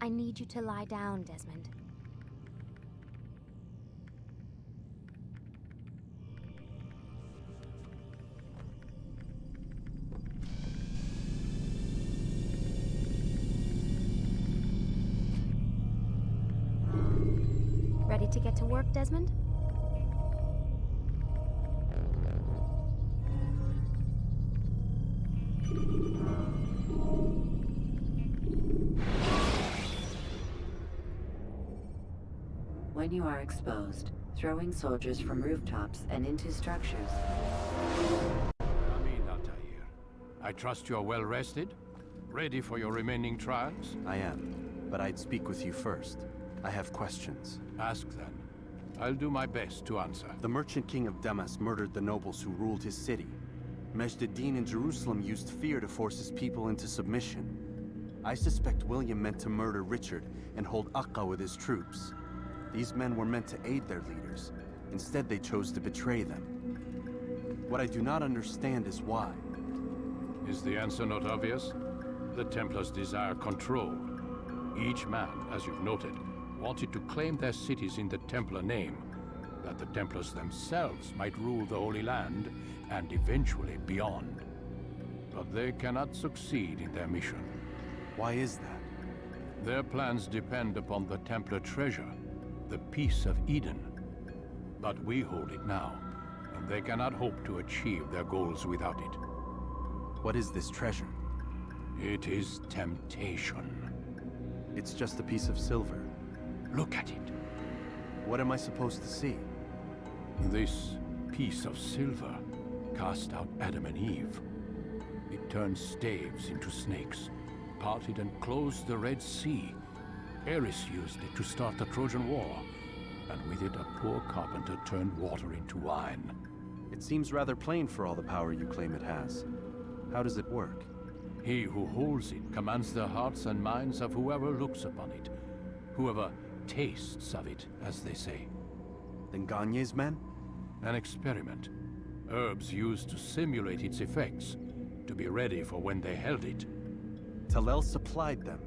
I need you to lie down, Desmond. Ready to get to work, Desmond? When you are exposed, throwing soldiers from rooftops and into structures. Amin, Altair. I trust you are well rested? Ready for your remaining trials? I am, but I'd speak with you first. I have questions. Ask then. I'll do my best to answer. The merchant king of Damas murdered the nobles who ruled his city. Majd ad-Din in Jerusalem used fear to force his people into submission. I suspect William meant to murder Richard and hold Aqqa with his troops. These men were meant to aid their leaders. Instead, they chose to betray them. What I do not understand is why. Is the answer not obvious? The Templars desire control. Each man, as you've noted, wanted to claim their cities in the Templar name, that the Templars themselves might rule the Holy Land, and eventually beyond. But they cannot succeed in their mission. Why is that? Their plans depend upon the Templar treasure, the Peace of Eden. But we hold it now, and they cannot hope to achieve their goals without it. What is this treasure? It is temptation. It's just a piece of silver. Look at it. What am I supposed to see? This piece of silver cast out Adam and Eve. It turned staves into snakes, parted and closed the Red Sea. Ares used it to start the Trojan War, and with it a poor carpenter turned water into wine. It seems rather plain for all the power you claim it has. How does it work? He who holds it commands the hearts and minds of whoever looks upon it, whoever tastes of it, as they say. Then Gagne's men? An experiment. Herbs used to simulate its effects, to be ready for when they held it. Talel supplied them.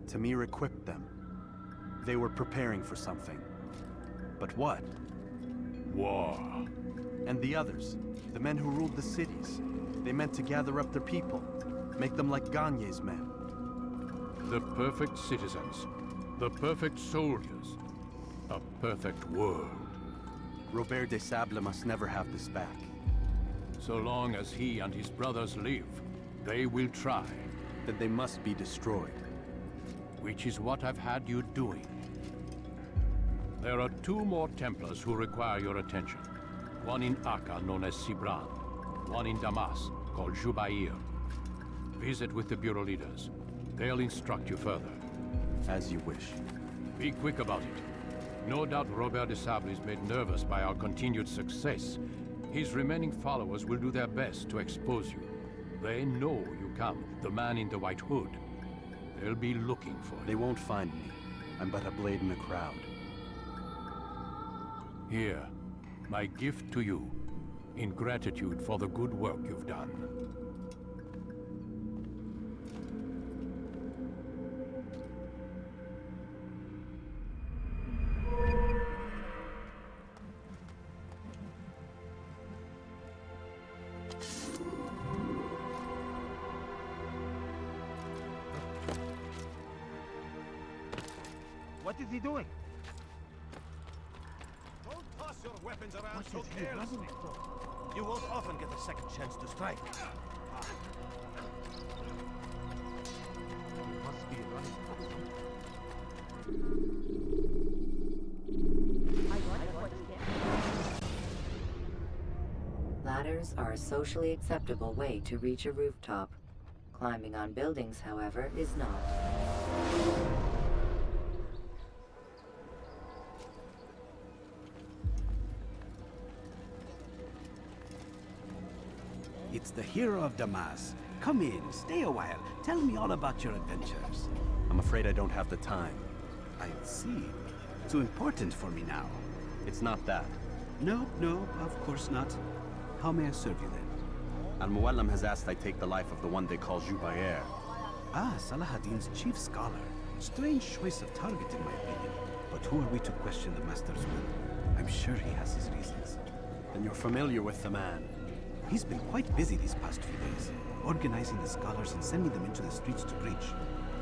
Tamir equipped them. They were preparing for something. But what? War. And the others, the men who ruled the cities, they meant to gather up their people, make them like Gagne's men. The perfect citizens, the perfect soldiers, a perfect world. Robert des Sables must never have this back. So long as he and his brothers live, they will try. Then they must be destroyed. Which is what I've had you doing. There are two more Templars who require your attention. One in Aqqa, known as Sibran. One in Damas, called Jubair. Visit with the Bureau leaders. They'll instruct you further. As you wish. Be quick about it. No doubt Robert des Sables is made nervous by our continued success. His remaining followers will do their best to expose you. They know you come, the man in the white hood. They'll be looking for you. They won't find me. I'm but a blade in the crowd. Here, my gift to you, in gratitude for the good work you've done. What is he doing? Don't toss your weapons around so carelessly. You won't often get a second chance to strike. He must be running for something. Ladders are a socially acceptable way to reach a rooftop. Climbing on buildings, however, is not. It's the hero of Damas. Come in, stay a while. Tell me all about your adventures. I'm afraid I don't have the time. I see. Too important for me now. It's not that. No, of course not. How may I serve you then? Al-Muallim has asked I take the life of the one they call Jubair. Ah, Salah ad-Din's chief scholar. Strange choice of target, in my opinion. But who are we to question the Master's will? I'm sure he has his reasons. Then you're familiar with the man. He's been quite busy these past few days, organizing the scholars and sending them into the streets to preach.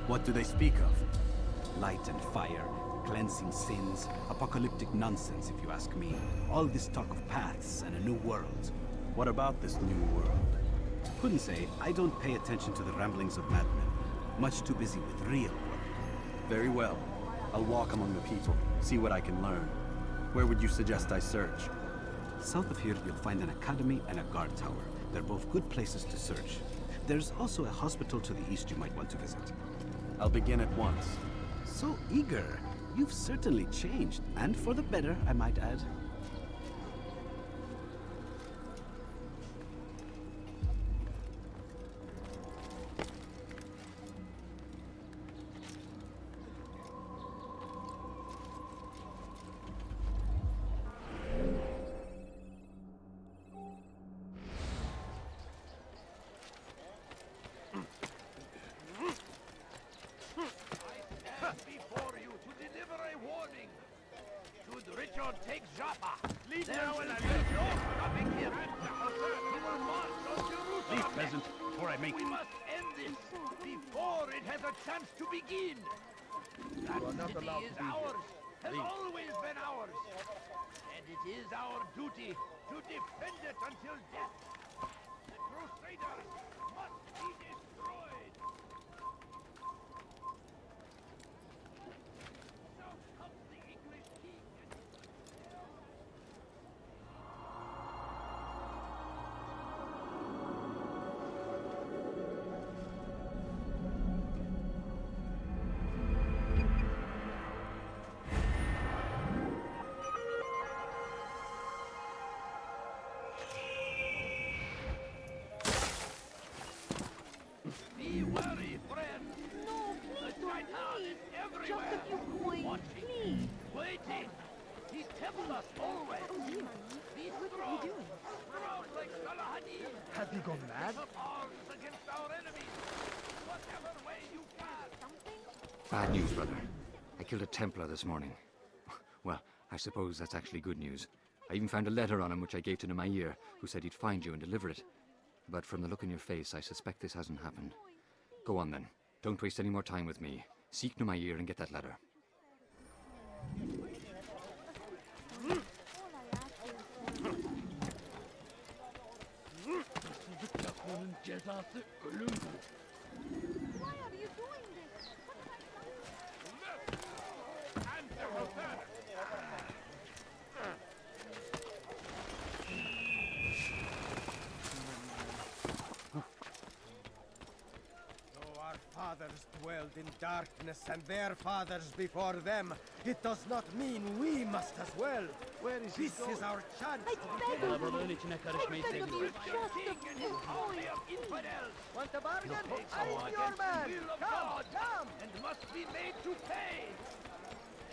What do they speak of? Light and fire, cleansing sins, apocalyptic nonsense, if you ask me. All this talk of paths and a new world. What about this new world? Couldn't say. I don't pay attention to the ramblings of madmen. Much too busy with real work. Very well. I'll walk among the people, see what I can learn. Where would you suggest I search? South of here, you'll find an academy and a guard tower. They're both good places to search. There's also a hospital to the east you might want to visit. I'll begin at once. So eager. You've certainly changed, and for the better, I might add. Before you to deliver a warning. Should Richard take Joppa, there will be no stopping him. He will march on Jerusalem. Leave, peasant, before I make We must end this before it has a chance to begin. That city is ours, has always been ours. And it is our duty to defend it until death. The Crusaders must be destroyed. So comes the English king and be wary, friend. No, The please don't shaitan leave. is everywhere. Just a few coins, Watching, please. waiting. He tempts us always. Oh dear. Be What are strong. you doing? Strong like Salahadin. Has he gone mad? Up arms against our enemies. Whatever way you can. Something? Bad news, brother. I killed a Templar this morning. Well, I suppose that's actually good news. I even found a letter on him which I gave to Nemair, who said he'd find you and deliver it. But from the look in your face, I suspect this hasn't happened. Go on then. Don't waste any more time with me. Seek Nemair and get that letter. Why are you doing this? Though our fathers dwelled in darkness and their fathers before them, it does not mean we must as well. Where is This is our chance I to beg begin. of you. I beg of you, just a few coins. Infidels. Want a bargain? I'm your man. Will of God, and must be made to pay.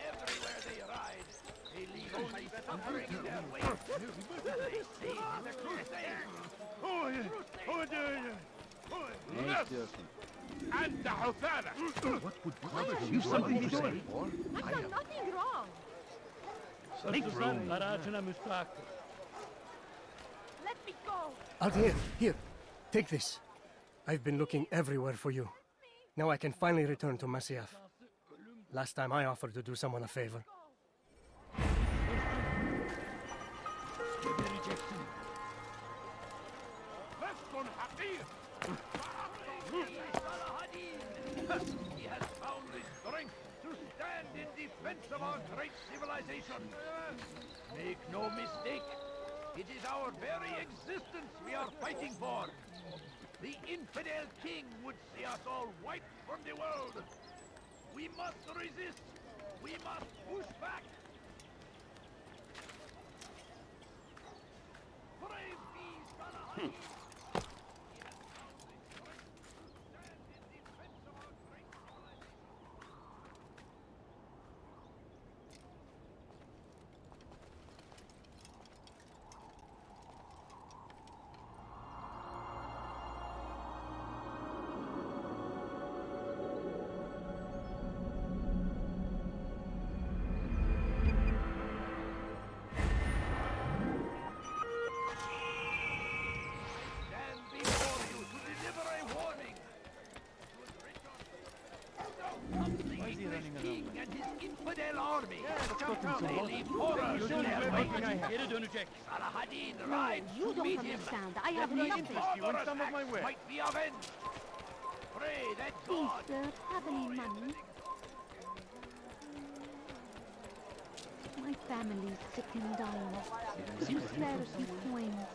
Everywhere they ride, they leave only suffering in their wake. They say the Crusades. أنت حثالة! You've something to say? I've done nothing wrong. Make room. Let me go. Altair, here. Take this. I've been looking everywhere for you. Now I can finally return to Masyaf. Last time I offered to do someone a favor. He has found the strength to stand in defense of our great civilization. Make no mistake, it is our very existence we are fighting for. The infidel king would see us all wiped from the world. We must resist. We must push back. Praise be Salah. geri dönecek. Salahadin rides You to don't meet him. understand. I have The nothing. barbarous acts might be avenged. Pray that Please, God... sir, have any money? My family's sick and dying. You spare a few coins.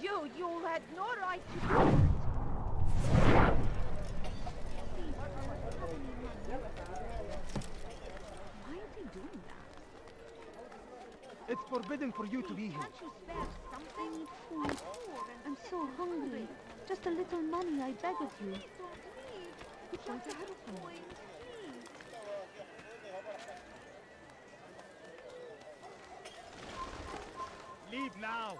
You had no right to do that. Why is he doing that? It's forbidden for you to be here. Can't you spare something? I need food. I'm so hungry. Just a little money, I beg of you. It's going to help me. Leave now.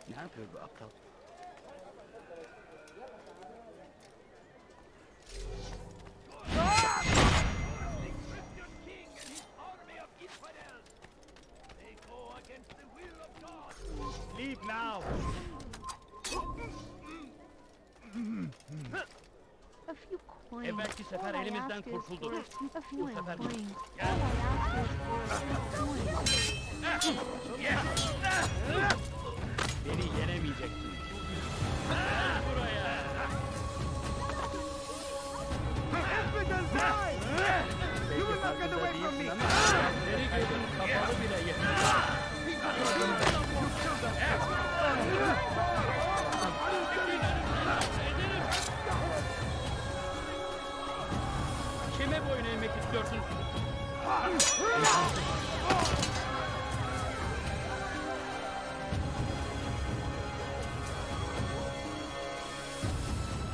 Ne yapıyor bu aptal? The Christian king and his army of infidels. They go against the will of God. Leave now. A few coins. Evvelki sefer All I elimizden ask is kurtulduk. for a few sefer coins. All I ask is for a few coins. Beni yenemeyeceksin. Gel buraya. You will not get away from me. Geri gözün kapalı bile yeter. Kime boyun eğmek istiyorsun?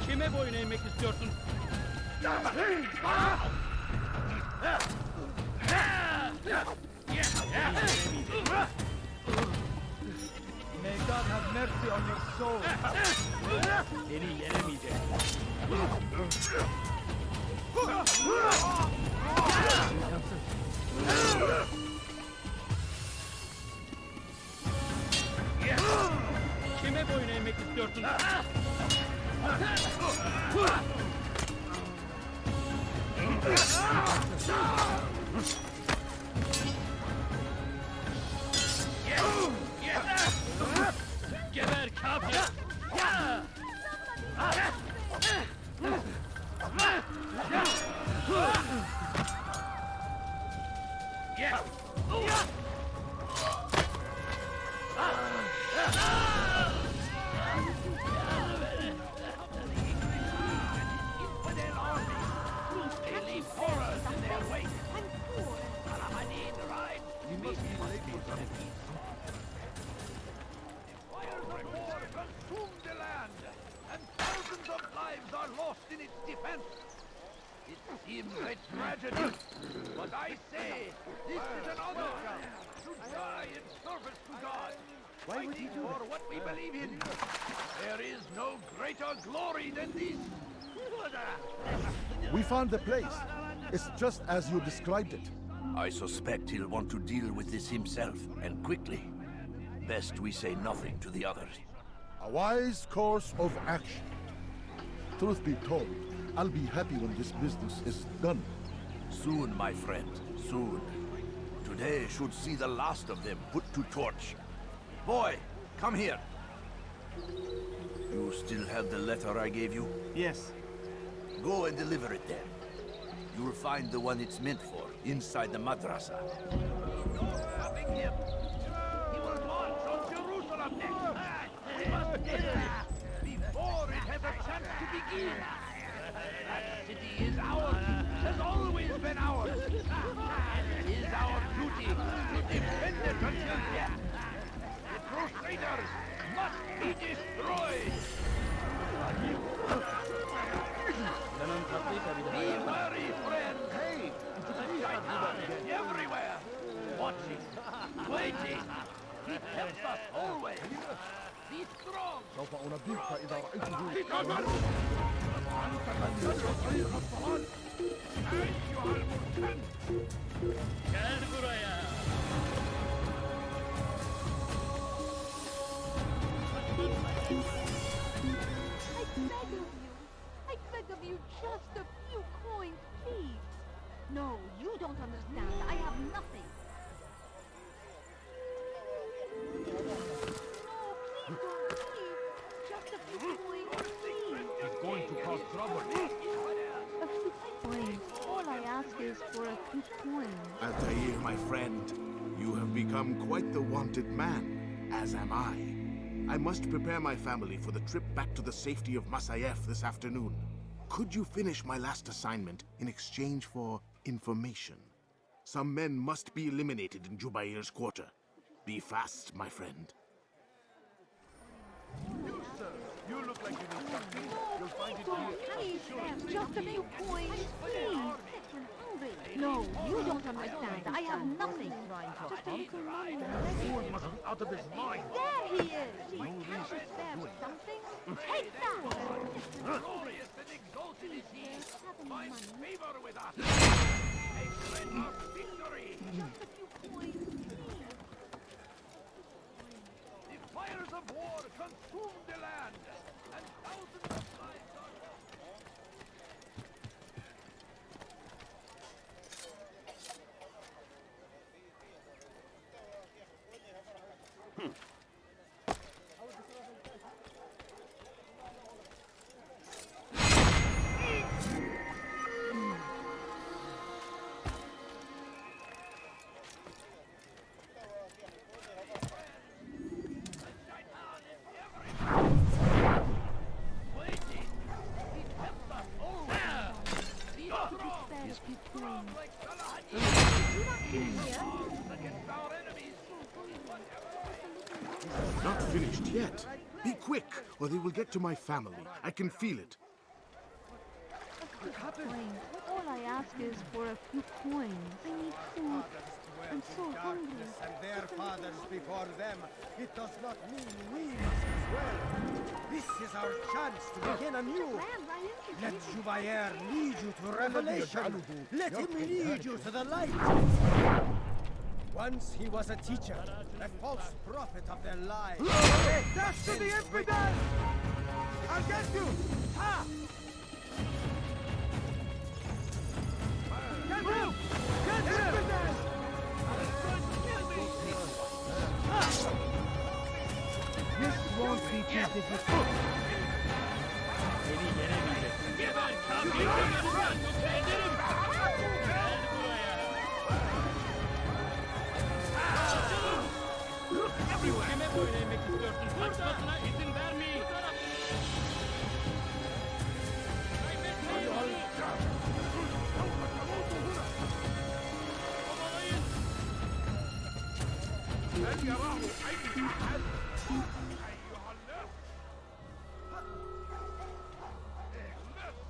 Kime boyun eğmek istiyorsun? May God have mercy on your soul. Beni yenemeyecek. Kime boyun eğmek istiyorsun? Geber kafir! Consumed the land, and thousands of lives are lost in its defense. It seems a tragedy, but I say this is an honor to die in service to God, fighting for what we believe in. There is no greater glory than this. We found the place. It's just as you described it. I suspect he'll want to deal with this himself, and quickly. Best we say nothing to the others. A wise course of action. Truth be told, I'll be happy when this business is done. Soon, my friend, soon. Today should see the last of them put to torch. Boy, come here. You still have the letter I gave you? Yes. Go and deliver it then. You'll find the one it's meant for inside the madrasa. Stopping him. He will launch on Jerusalem next. We must get there before it has a chance to begin. That city is ours, has always been ours. And it is our duty to defend it until death. The Crusaders must be destroyed. Be wary, friend. Hey, the shaitan is everywhere, watching, waiting. He tempts us always. Be strong. سوف أنبهك إذا رأيته. Gel buraya. I beg of you. I beg of you just a few coins, please? No, you don't understand. I have nothing. No, please don't leave. Just a few coins, please. He's going to cause trouble. A few coins. All I ask is for a few coins. Altair, my friend, you have become quite the wanted man, as am I. I must prepare my family for the trip back to the safety of Masayef this afternoon. Could you finish my last assignment in exchange for information? Some men must be eliminated in Jubair's quarter. Be fast, my friend. You, sir, you look like you need something. You'll find it Please, here. just a few coins, please. No, you don't understand. I have nothing. Just a little money. Fool must be out of his mind. There he is. He can't deserve something. Take that. Glorious and exalted is he. Find favor with us. A friend of victory. Just a few coins, please. The fires of war consume the land, and thousands of lives are lost. Not finished yet. Be quick, or they will get to my family. I can feel it. Coins. All I ask is for a few coins. I need food. I'm so hungry. Darkness and their fathers before them. It does not mean we must as well. This is our chance to begin anew. Let Jubair lead you to revelation. Let him lead you to the light. Once he was a teacher, a false prophet of their lies. Dash to the infidels! I'll get you! Ha! Get him! Get him! This won't be too difficult. Kime böyle yemek istiyorsun? Kaçmasına izin vermeyin. هل يراه أي أحد؟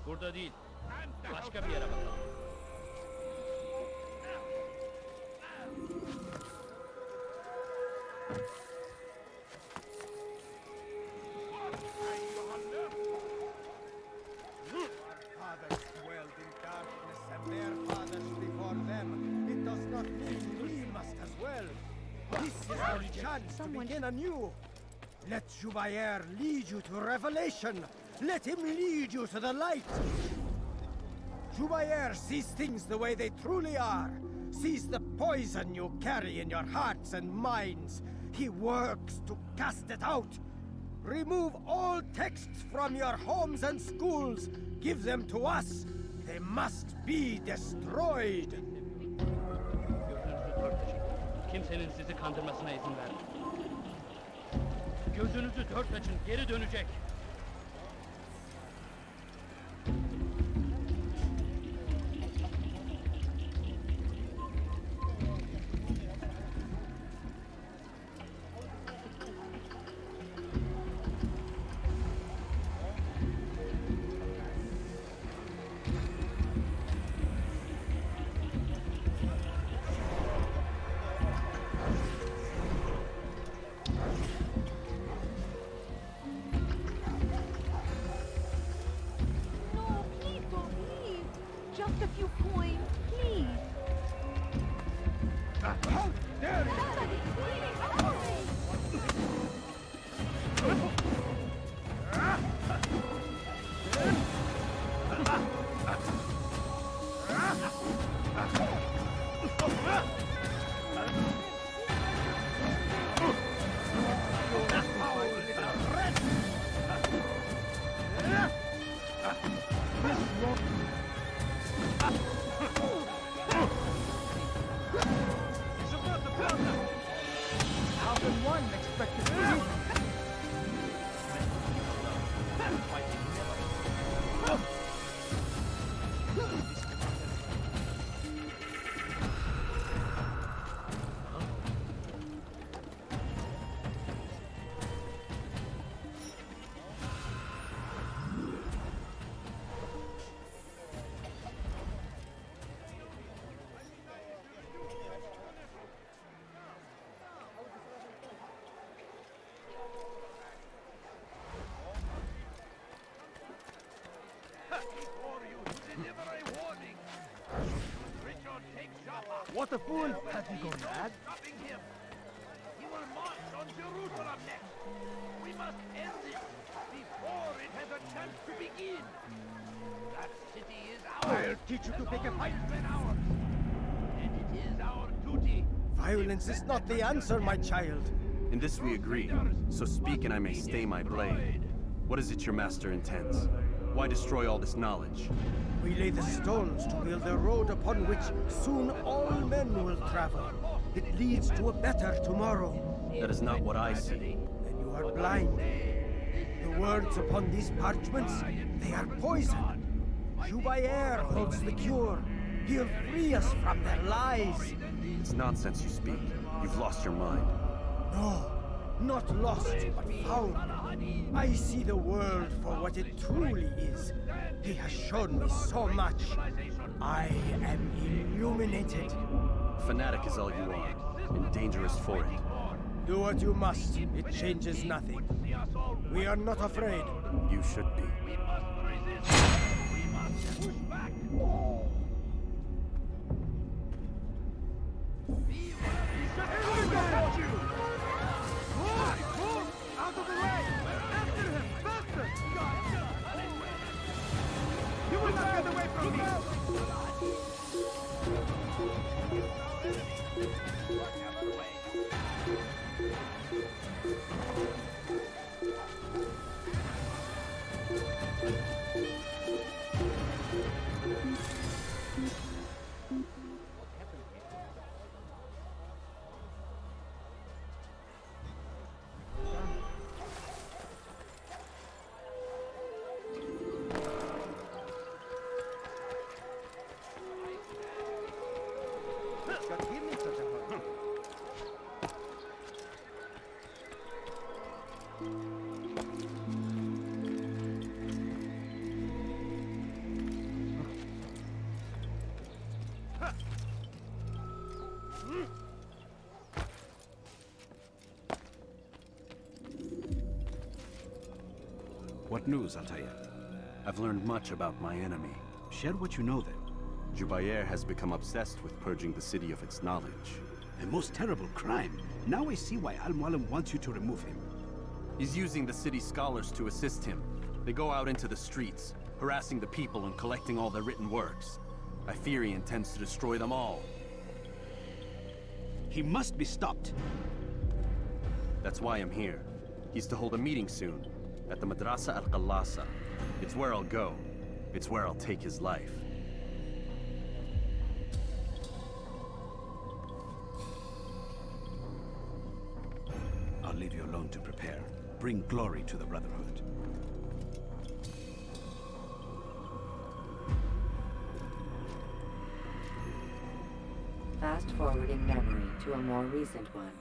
Burada değil. Başka bir yere bakalım. Fathers dwelled in darkness and their fathers before them. It does not mean we must as well. This is our chance to begin anew. Let Jubair lead you to revelation. Let him lead you to the light. Jubair sees things the way they truly are. Sees the poison you carry in your hearts and minds. He works to cast it out. Remove all texts from your homes and schools. Give them to us. They must be destroyed. Gözünüzü dört açın. Kimsenin sizi kandırmasına izin vermeyin. Gözünüzü dört açın. Geri dönecek. No, please don't leave. Just a few coins, please. How dare you! Somebody, please, hurry! How can one expect to win? What a fool! Has he gone mad? He will march on Jerusalem next. We must end this before it has a chance to begin. That city is ours. I'll teach you to pick a fight. Ours. And it is our duty. Violence is not the answer, my child. In this we agree. So speak and I may stay my blade. What is it your master intends? Why destroy all this knowledge? We lay the stones to build a road upon which soon all men will travel. It leads to a better tomorrow. That is not what I see. Then you are blind. The words upon these parchments, they are poison. Jubayer holds the cure. He'll free us from their lies. It's nonsense you speak. You've lost your mind. No, not lost, but found. I see the world for what it truly is. He has shown me so much. I am illuminated. Fanatic is all you are, and dangerous for it. Do what you must. It changes nothing. We are not afraid. You should be. Out of the way! After him! Faster! You will not get away from me! What news, Altair? I've learned much about my enemy. Share what you know then. Jubayer has become obsessed with purging the city of its knowledge. A most terrible crime. Now I see why Al-Mualim wants you to remove him. He's using the city scholars to assist him. They go out into the streets, harassing the people and collecting all their written works. I fear he intends to destroy them all. He must be stopped. That's why I'm here. He's to hold a meeting soon, at the Madrasa Al-Qallasa. It's where I'll go. It's where I'll take his life. I'll leave you alone to prepare. Bring glory to the Brotherhood. Fast-forwarding memory to a more recent one.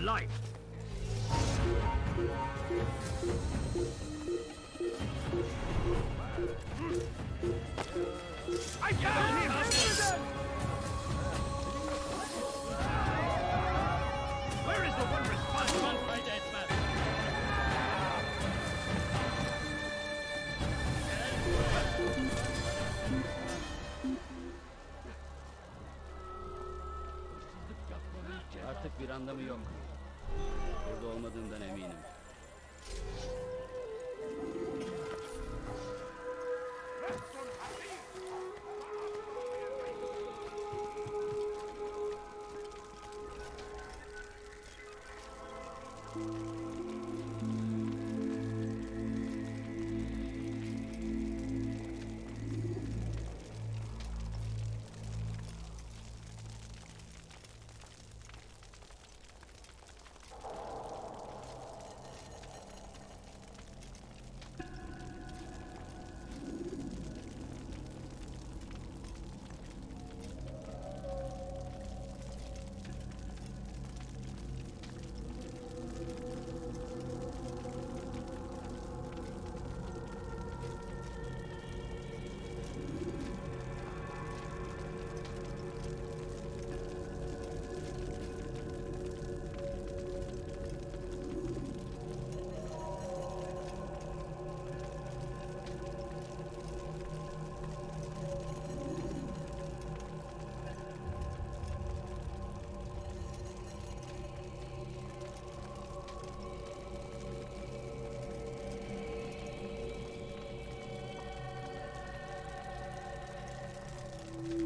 Life! I found him! Where is the one responsible for that man? Artık bir anlamı yok. Burada olmadığından eminim.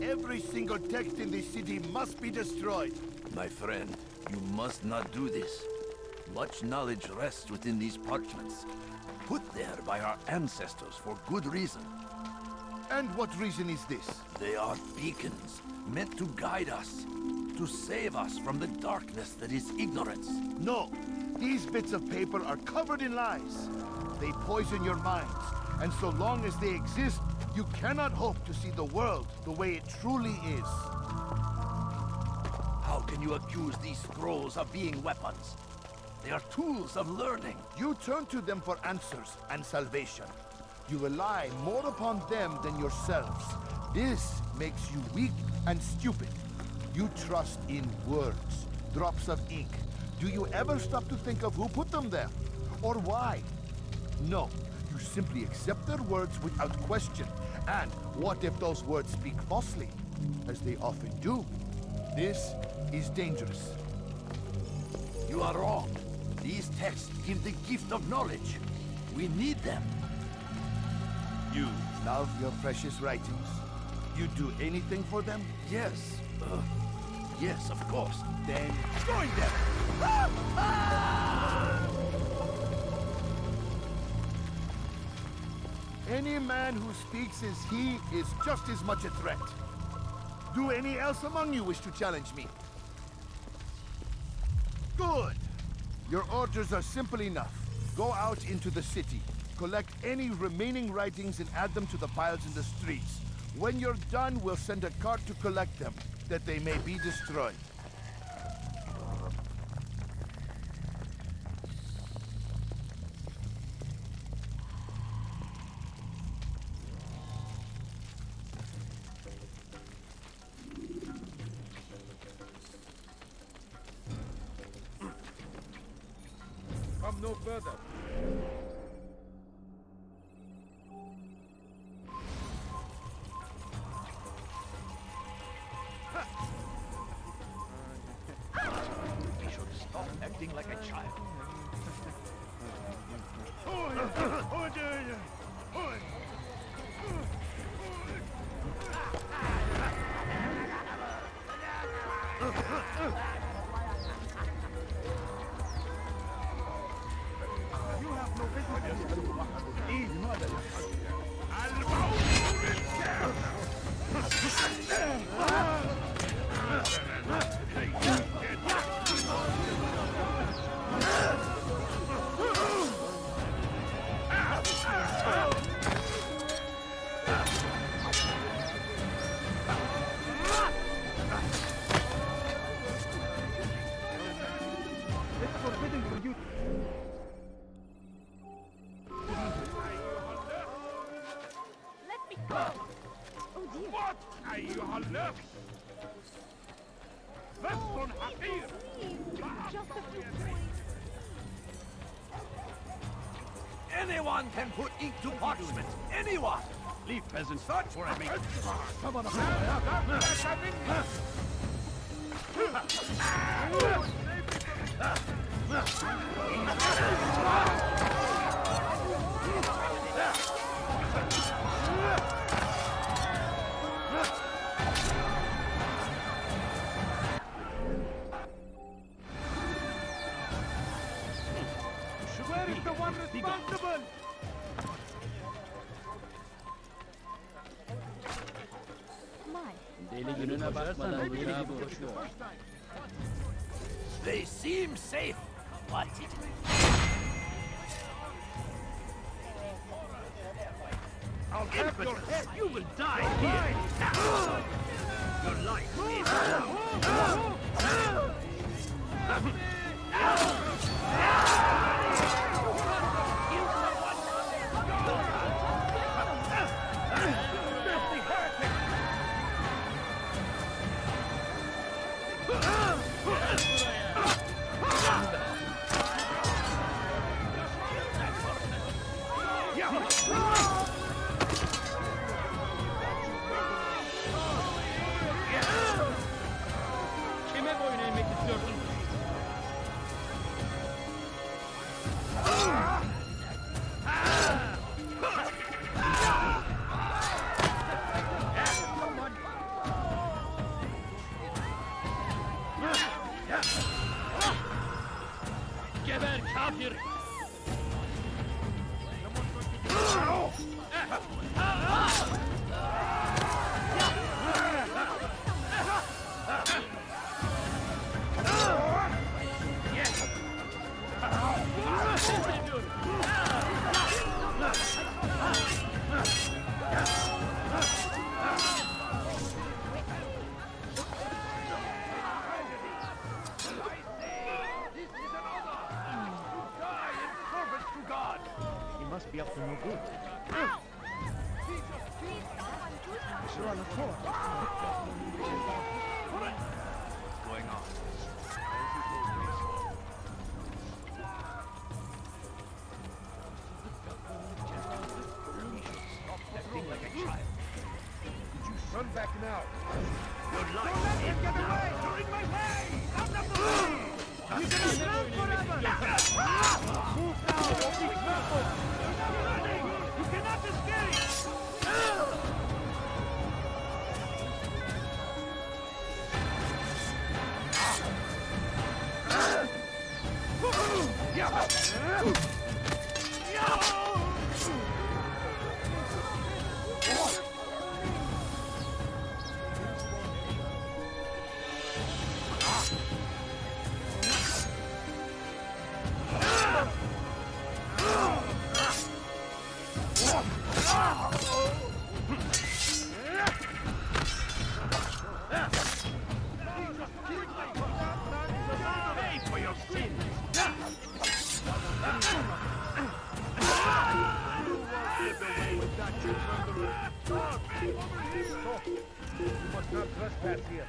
Every single text in the city must be destroyed. My friend, you must not do this. Much knowledge rests within these parchments, put there by our ancestors for good reason. And what reason is this? They are beacons, meant to guide us, to save us from the darkness that is ignorance. No, these bits of paper are covered in lies. They poison your minds, and so long as they exist, you cannot hope to see the world the way it truly is. How can you accuse these scrolls of being weapons? They are tools of learning. You turn to them for answers and salvation. You rely more upon them than yourselves. This makes you weak and stupid. You trust in words, drops of ink. Do you ever stop to think of who put them there? Or why? No, you simply accept their words without question. And what if those words speak falsely? As they often do. This is dangerous. You are wrong. These texts give the gift of knowledge. We need them. You love your precious writings? You do anything for them? Yes. Yes, of course. Then join them! Any man who speaks as he is just as much a threat. Do any else among you wish to challenge me? Good! Your orders are simple enough. Go out into the city, collect any remaining writings and add them to the piles in the streets. When you're done, we'll send a cart to collect them, that they may be destroyed. Come no further. You should stop acting like a child. You have no It's forbidden for you. أيها اللص! لص حقير! Just a few points. Anyone can put ink to parchment. Anyone! Leave peasants for a meeting. Come on, Where is the one responsible? Deli gününe bakmadan geri koşuyor. They seem safe, but it... I'll have your head! You will die here! Your life Kime boyun eğmek istiyorsun? Geber kafir! He must be up to no good. Sure on the floor. What's going on? Acting like a child. Run back now. Your life Don't let him get away! You're in my way! Out of the way! You can live forever! Move now or be trampled! You cannot escape! Pay for your sins! You must not trespass here.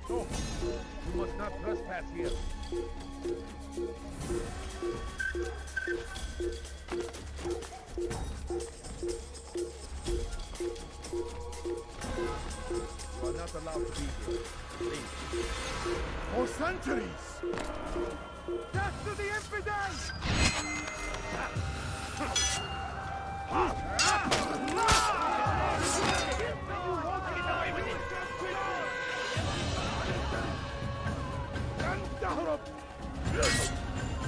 No, you must not trespass here. You are not allowed to be here. Please. For centuries! Death to the infidels!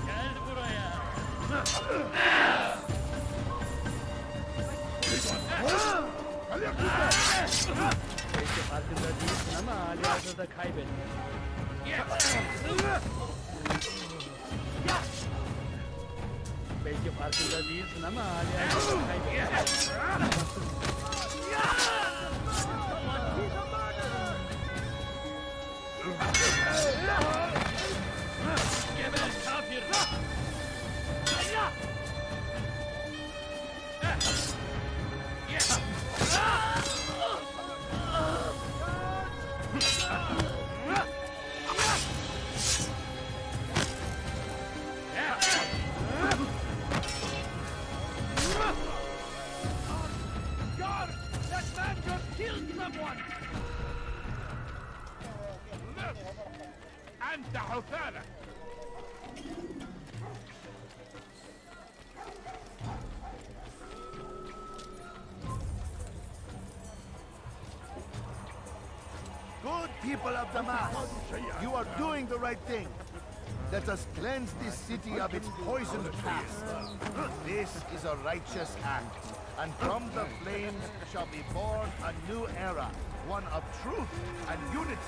Gel buraya! Belki farkında değilsin ama halihazırda kaybettin. Belki farkında değilsin ama halihazırda kaybettin. Geber kafir! God! That man just killed someone! أنت حثالة! Good people of Damas, you are doing the right thing. Let us cleanse this city of its poisoned past. This is a righteous act, and from the flames shall be born a new era, one of truth and unity,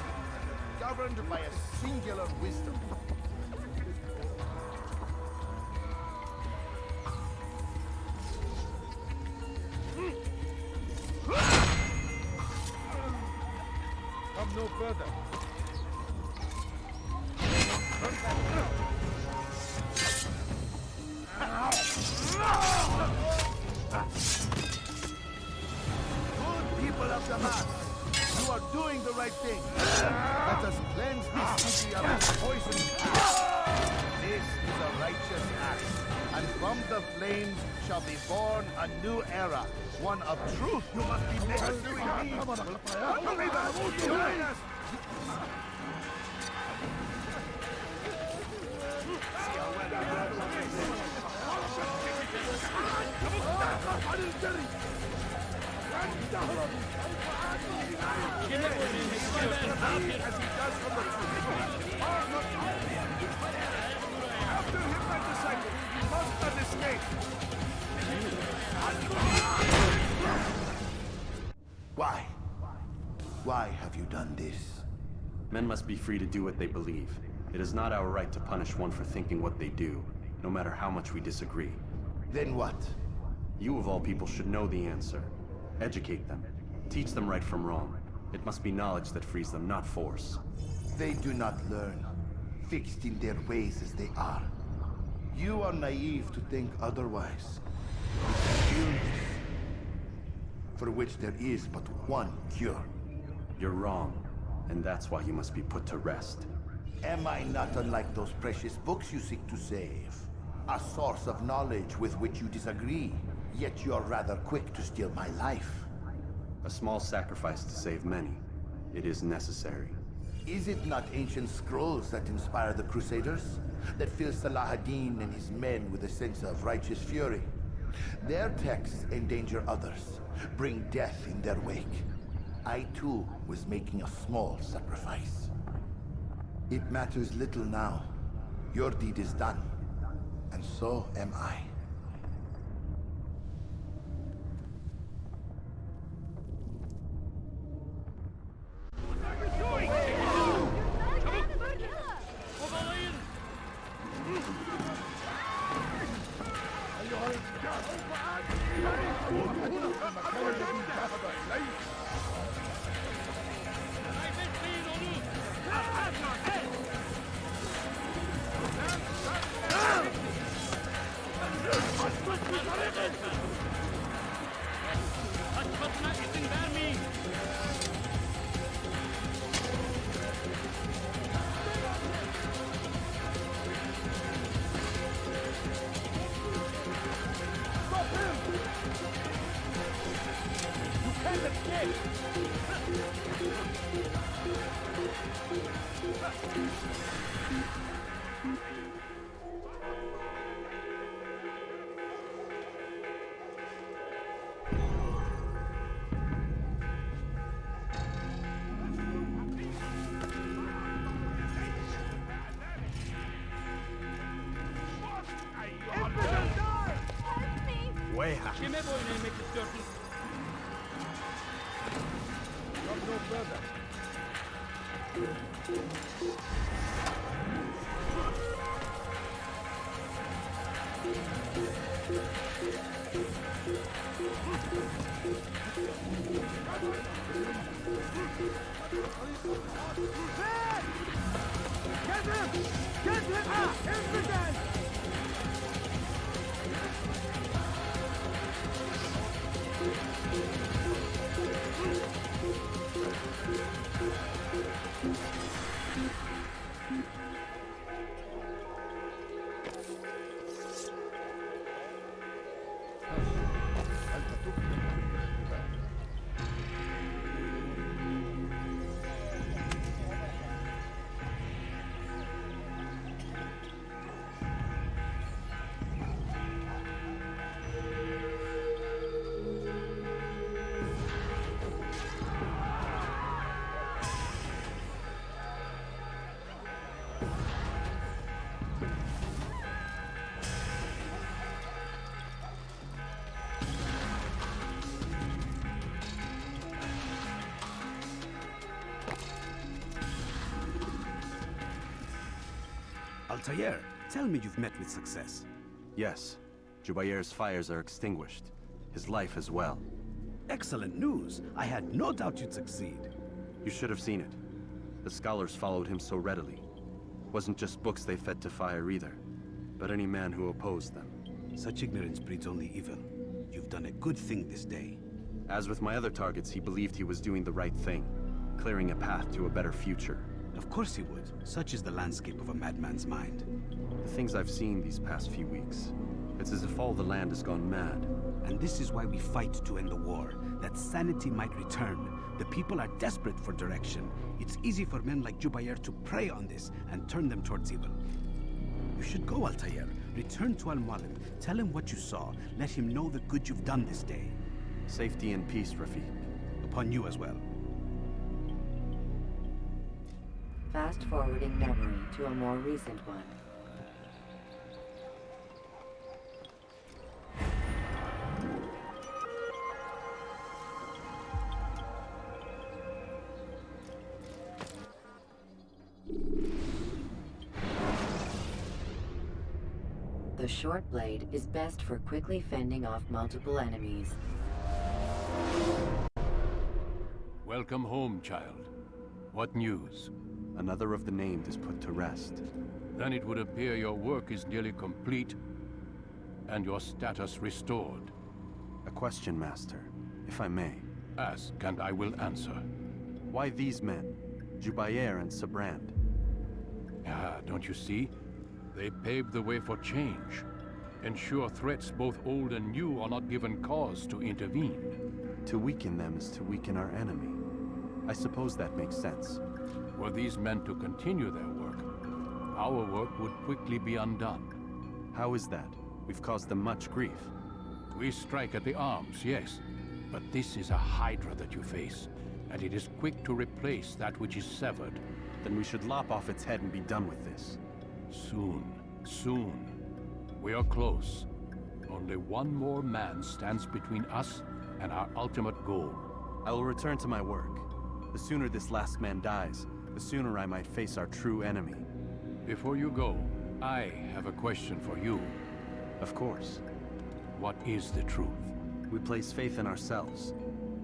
governed by a singular wisdom. Come no further. Good people of Damas, you are doing the right thing. Let us cleanse this city of its poisoned past. This is a righteous act, and from the flames shall be born a new era, one of truth. You must be pursuing me. Join us. After him, my disciple, you must not escape. Why? Why have you done this? Men must be free to do what they believe. It is not our right to punish one for thinking what they do, no matter how much we disagree. Then what? You of all people should know the answer. Educate them. Teach them right from wrong. It must be knowledge that frees them, not force. They do not learn, fixed in their ways as they are. You are naive to think otherwise. Illness, for which there is but one cure. You're wrong, and that's why you must be put to rest. Am I not unlike those precious books you seek to save? A source of knowledge with which you disagree, yet you are rather quick to steal my life. A small sacrifice to save many. It is necessary. Is it not ancient scrolls that inspire the Crusaders? That fill Salah ad-Din and his men with a sense of righteous fury? Their texts endanger others, bring death in their wake. I too was making a small sacrifice. It matters little now. Your deed is done, and so am I. Kime boyun eğmek istiyorsun? Come no further. Get him! Get him! Infidel! Altair, tell me you've met with success. Yes. Jubair's fires are extinguished. His life as well. Excellent news. I had no doubt you'd succeed. You should have seen it. The scholars followed him so readily. Wasn't just books they fed to fire either, but any man who opposed them. Such ignorance breeds only evil. You've done a good thing this day. As with my other targets, he believed he was doing the right thing, clearing a path to a better future. Of course he would. Such is the landscape of a madman's mind. The things I've seen these past few weeks, it's as if all the land has gone mad. And this is why we fight to end the war, that sanity might return. The people are desperate for direction. It's easy for men like Jubair to prey on this and turn them towards evil. You should go, Altair. Return to Al-Mualim. Tell him what you saw. Let him know the good you've done this day. Safety and peace, Rafiq. Upon you as well. Fast-forwarding memory to a more recent one. The short blade is best for quickly fending off multiple enemies. Welcome home, child. What news? Another of the named is put to rest. Then it would appear your work is nearly complete and your status restored. A question, Master, if I may. Ask, and I will answer. Why these men? Jubair and Sabrand? Ah, don't you see? They paved the way for change. Ensure threats both old and new are not given cause to intervene. To weaken them is to weaken our enemy. I suppose that makes sense. Were these men to continue their work, our work would quickly be undone. How is that? We've caused them much grief. We strike at the arms, yes. But this is a hydra that you face, and it is quick to replace that which is severed. Then we should lop off its head and be done with this. Soon, soon. We are close. Only one more man stands between us and our ultimate goal. I will return to my work. The sooner this last man dies, the sooner I might face our true enemy. Before you go, I have a question for you. Of course. What is the truth? We place faith in ourselves.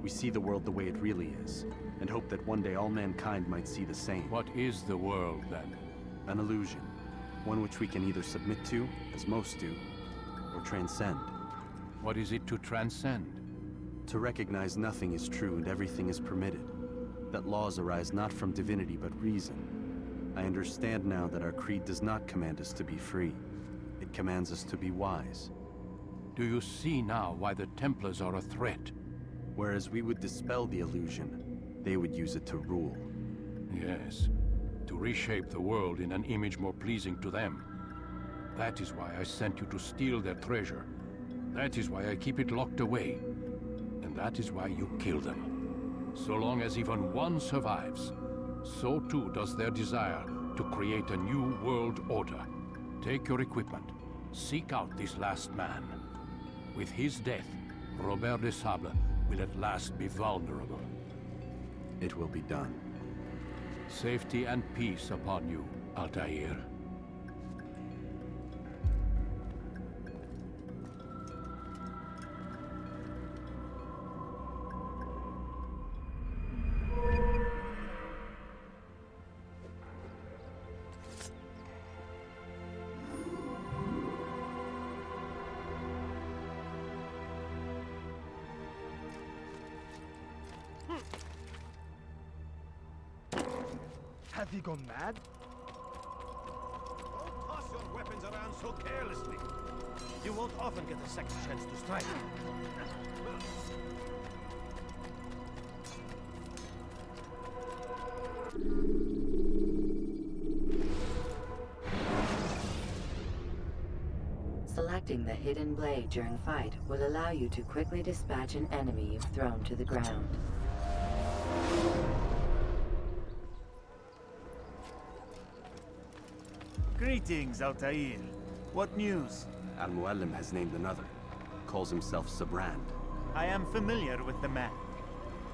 We see the world the way it really is, and hope that one day all mankind might see the same. What is the world, then? An illusion. One which we can either submit to, as most do, or transcend. What is it to transcend? To recognize nothing is true and everything is permitted. That laws arise not from divinity but reason. I understand now that our creed does not command us to be free. It commands us to be wise. Do you see now why the Templars are a threat? Whereas we would dispel the illusion, they would use it to rule. Yes. To reshape the world in an image more pleasing to them. That is why I sent you to steal their treasure. That is why I keep it locked away. And that is why you kill them. So long as even one survives, so too does their desire to create a new world order. Take your equipment. Seek out this last man. With his death, Robert de Sable will at last be vulnerable. It will be done. Safety and peace upon you, Altair. Have you gone mad? Don't toss your weapons around so carelessly. You won't often get a second chance to strike. Selecting the hidden blade during fight will allow you to quickly dispatch an enemy you've thrown to the ground. Greetings, Altair. What news? Al-Mualim has named another. Calls himself Sabrand. I am familiar with the man.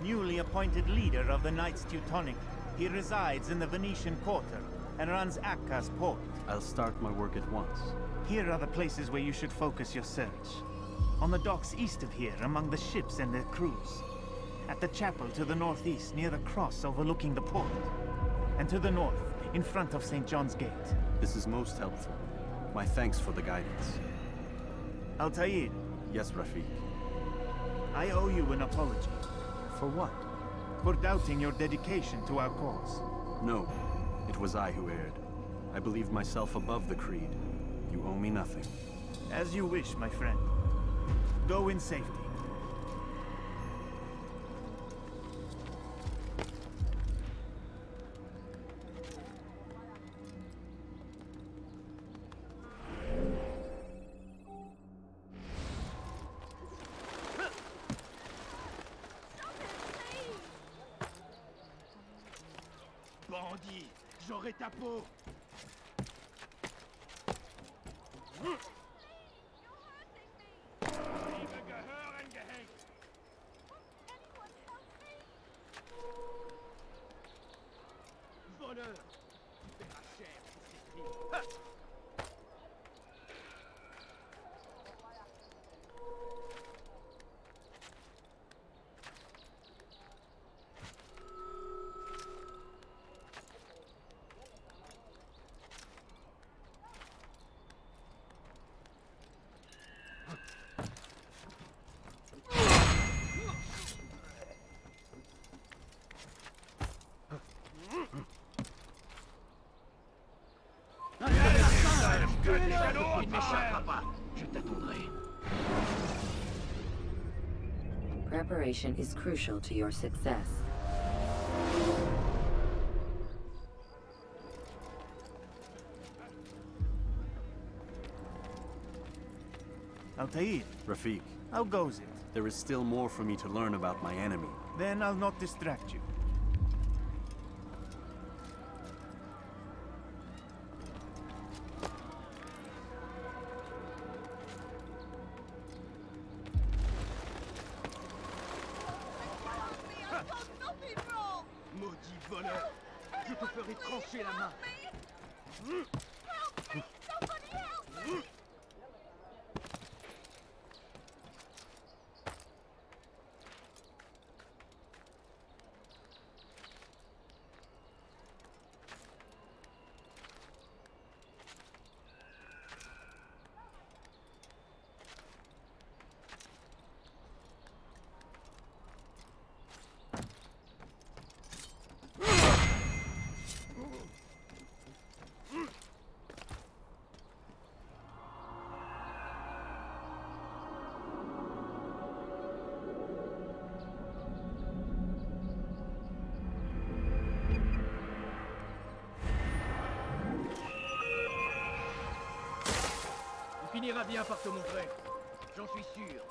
Newly appointed leader of the Knights Teutonic. He resides in the Venetian Quarter. and runs Akka's port. I'll start my work at once. Here are the places where you should focus your search. On the docks east of here, among the ships and their crews. At the chapel to the northeast, near the cross overlooking the port. And to the north, in front of St. John's Gate. This is most helpful. My thanks for the guidance. Altair. Yes, Rafiq. I owe you an apology. For what? For doubting your dedication to our cause. No, it was I who erred. I believed myself above the creed. You owe me nothing. As you wish, my friend. Go in safety. Bandit, j'aurai ta peau. Voleur, tu paieras cher pour ces crimes. Il m'échappera pas. Je t'attendrai. Preparation is crucial to your success. Altair. Rafiq. How goes it? There is still more for me to learn about my enemy. Then I'll not distract you. Maudit voleur, je te ferai trancher la main. Il finira bien par te montrer. J'en suis sûr.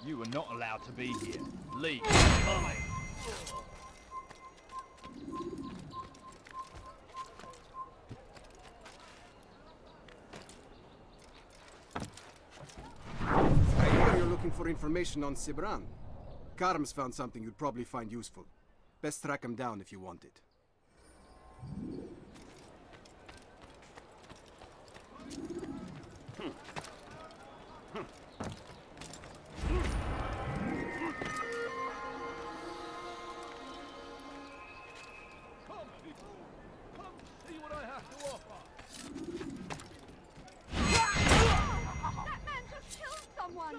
You are not allowed to be here. Leave. I hear you're looking for information on Sibran. Karm's found something you'd probably find useful. Best track him down if you want it. See what I have to offer. That man just killed someone!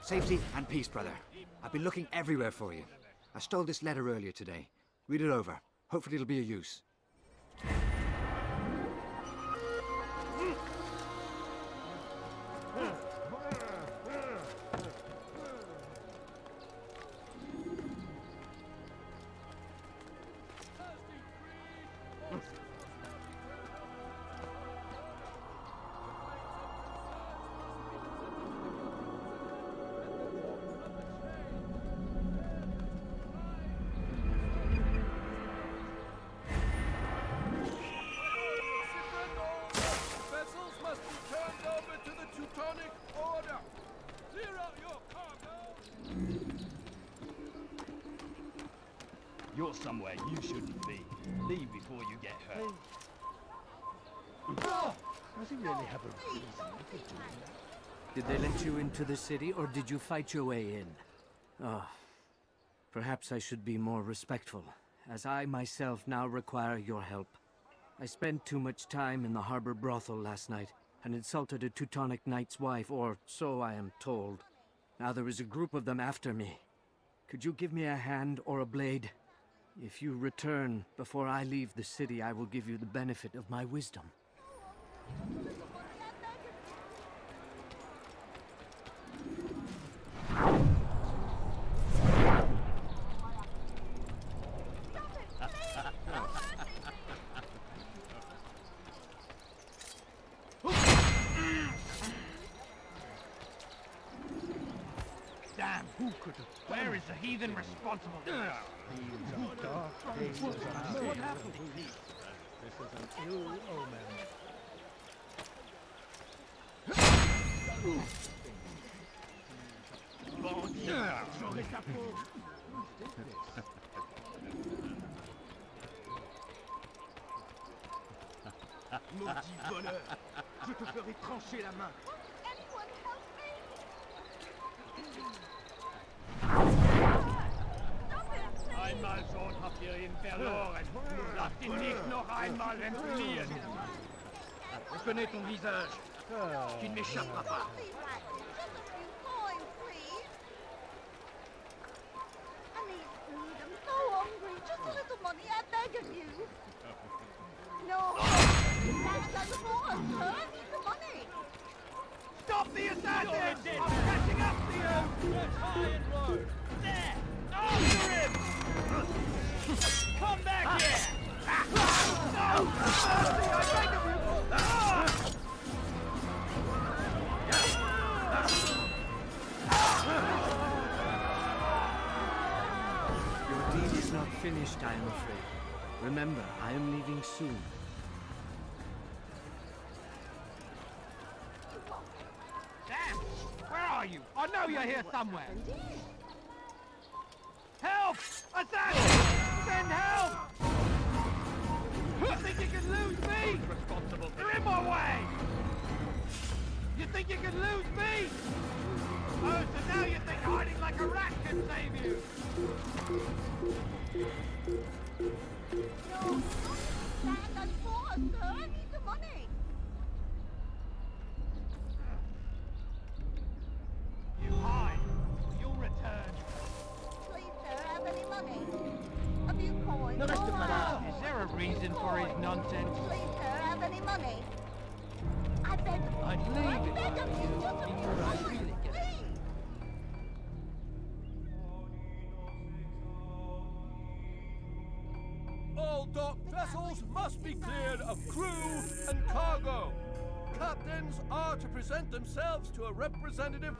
Safety and peace, brother. I've been looking everywhere for you. I stole this letter earlier today. Read it over. Hopefully it'll be of use. over to the Teutonic Order. Clear out your cargo. You're somewhere you shouldn't be. Leave before you get hurt. Does he really have a reason for doing that? Did they let you into the city, or did you fight your way in? Oh, perhaps I should be more respectful, as I myself now require your help. I spent too much time in the harbor brothel last night, and insulted a Teutonic knight's wife, or so I am told. Now there is a group of them after me. Could you give me a hand or a blade? If you return before I leave the city, I will give you the benefit of my wisdom. Damn, who could have? Where is the heathen responsible? What happened? This is an ill omen. Bon Dieu, j'aurais ta peau. Maudit voleur, je te ferai trancher la main. Einmal schon habt ihr ihn verloren. Lasst ihn nicht noch einmal entfliehen. Je connais ton visage. Tu ne m'échapperas pas. Just a little money, I beg of you. No. That's for us, sir. I need the money. Stop the assassins! I'm catching up to you! Let's high and low. There! After him! Come back here! No! Mercy, I beg of you! Your deed is not finished, I am afraid. Remember, I am leaving soon. Sam! Where are you? I know you're here somewhere! Help! Assassin! Send help! You think you can lose me? Responsible. You're in my way! You think you can lose me? Oh, so now you think hiding like a rat can save you? No. That's for us, sir. I need the money. You hide, or you'll return. Please, sir, have any money? A few coins. No, Mr. All right. Is there a reason for his nonsense? Please, sir, have any money? I beg of you. I'd leave it. I beg of you. Just a few coins, please. All docked vessels must be cleared of crew and cargo. Captains are to present themselves to a representative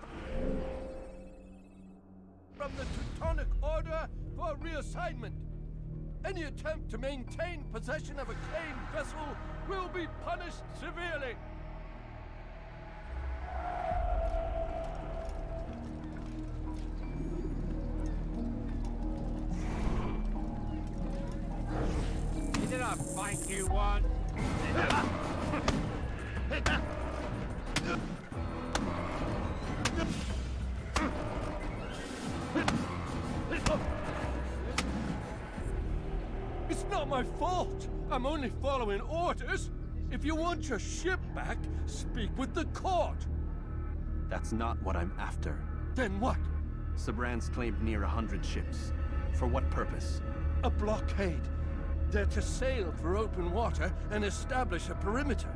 from the Teutonic Order for reassignment. Any attempt to maintain possession of a claimed vessel will be punished severely. Didn't I fight you once? It's not my fault. I'm only following orders. If you want your ship back, speak with the court. That's not what I'm after. Then what? Sabran's claimed near 100 ships. For what purpose? A blockade. They're to sail for open water and establish a perimeter.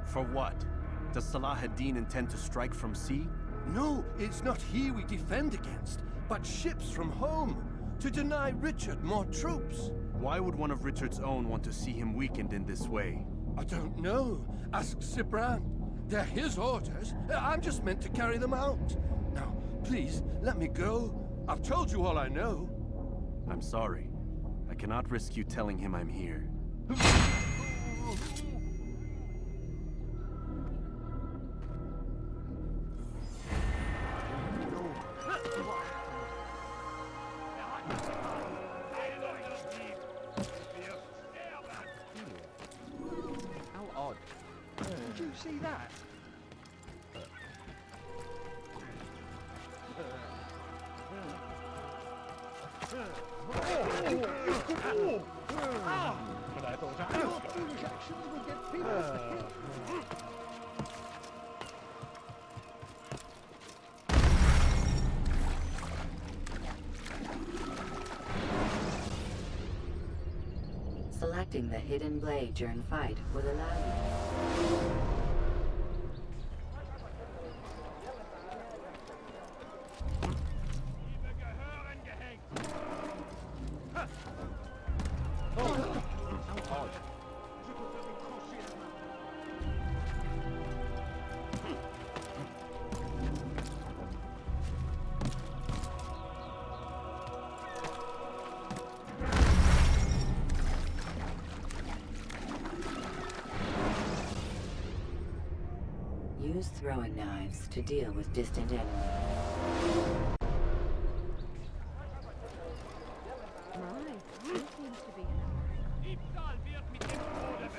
For what? Does Salah ad-Din intend to strike from sea? No, it's not he we defend against, but ships from home, to deny Richard more troops. Why would one of Richard's own want to see him weakened in this way? I don't know. Ask Sabran. They're his orders. I'm just meant to carry them out. Now, please, let me go. I've told you all I know. I'm sorry. I cannot risk you telling him I'm here. that? But I thought foolish actions would get people off the hip. Selecting the hidden blade during fight will allow you use throwing knives to deal with distant enemies. He seems to be in a hurry.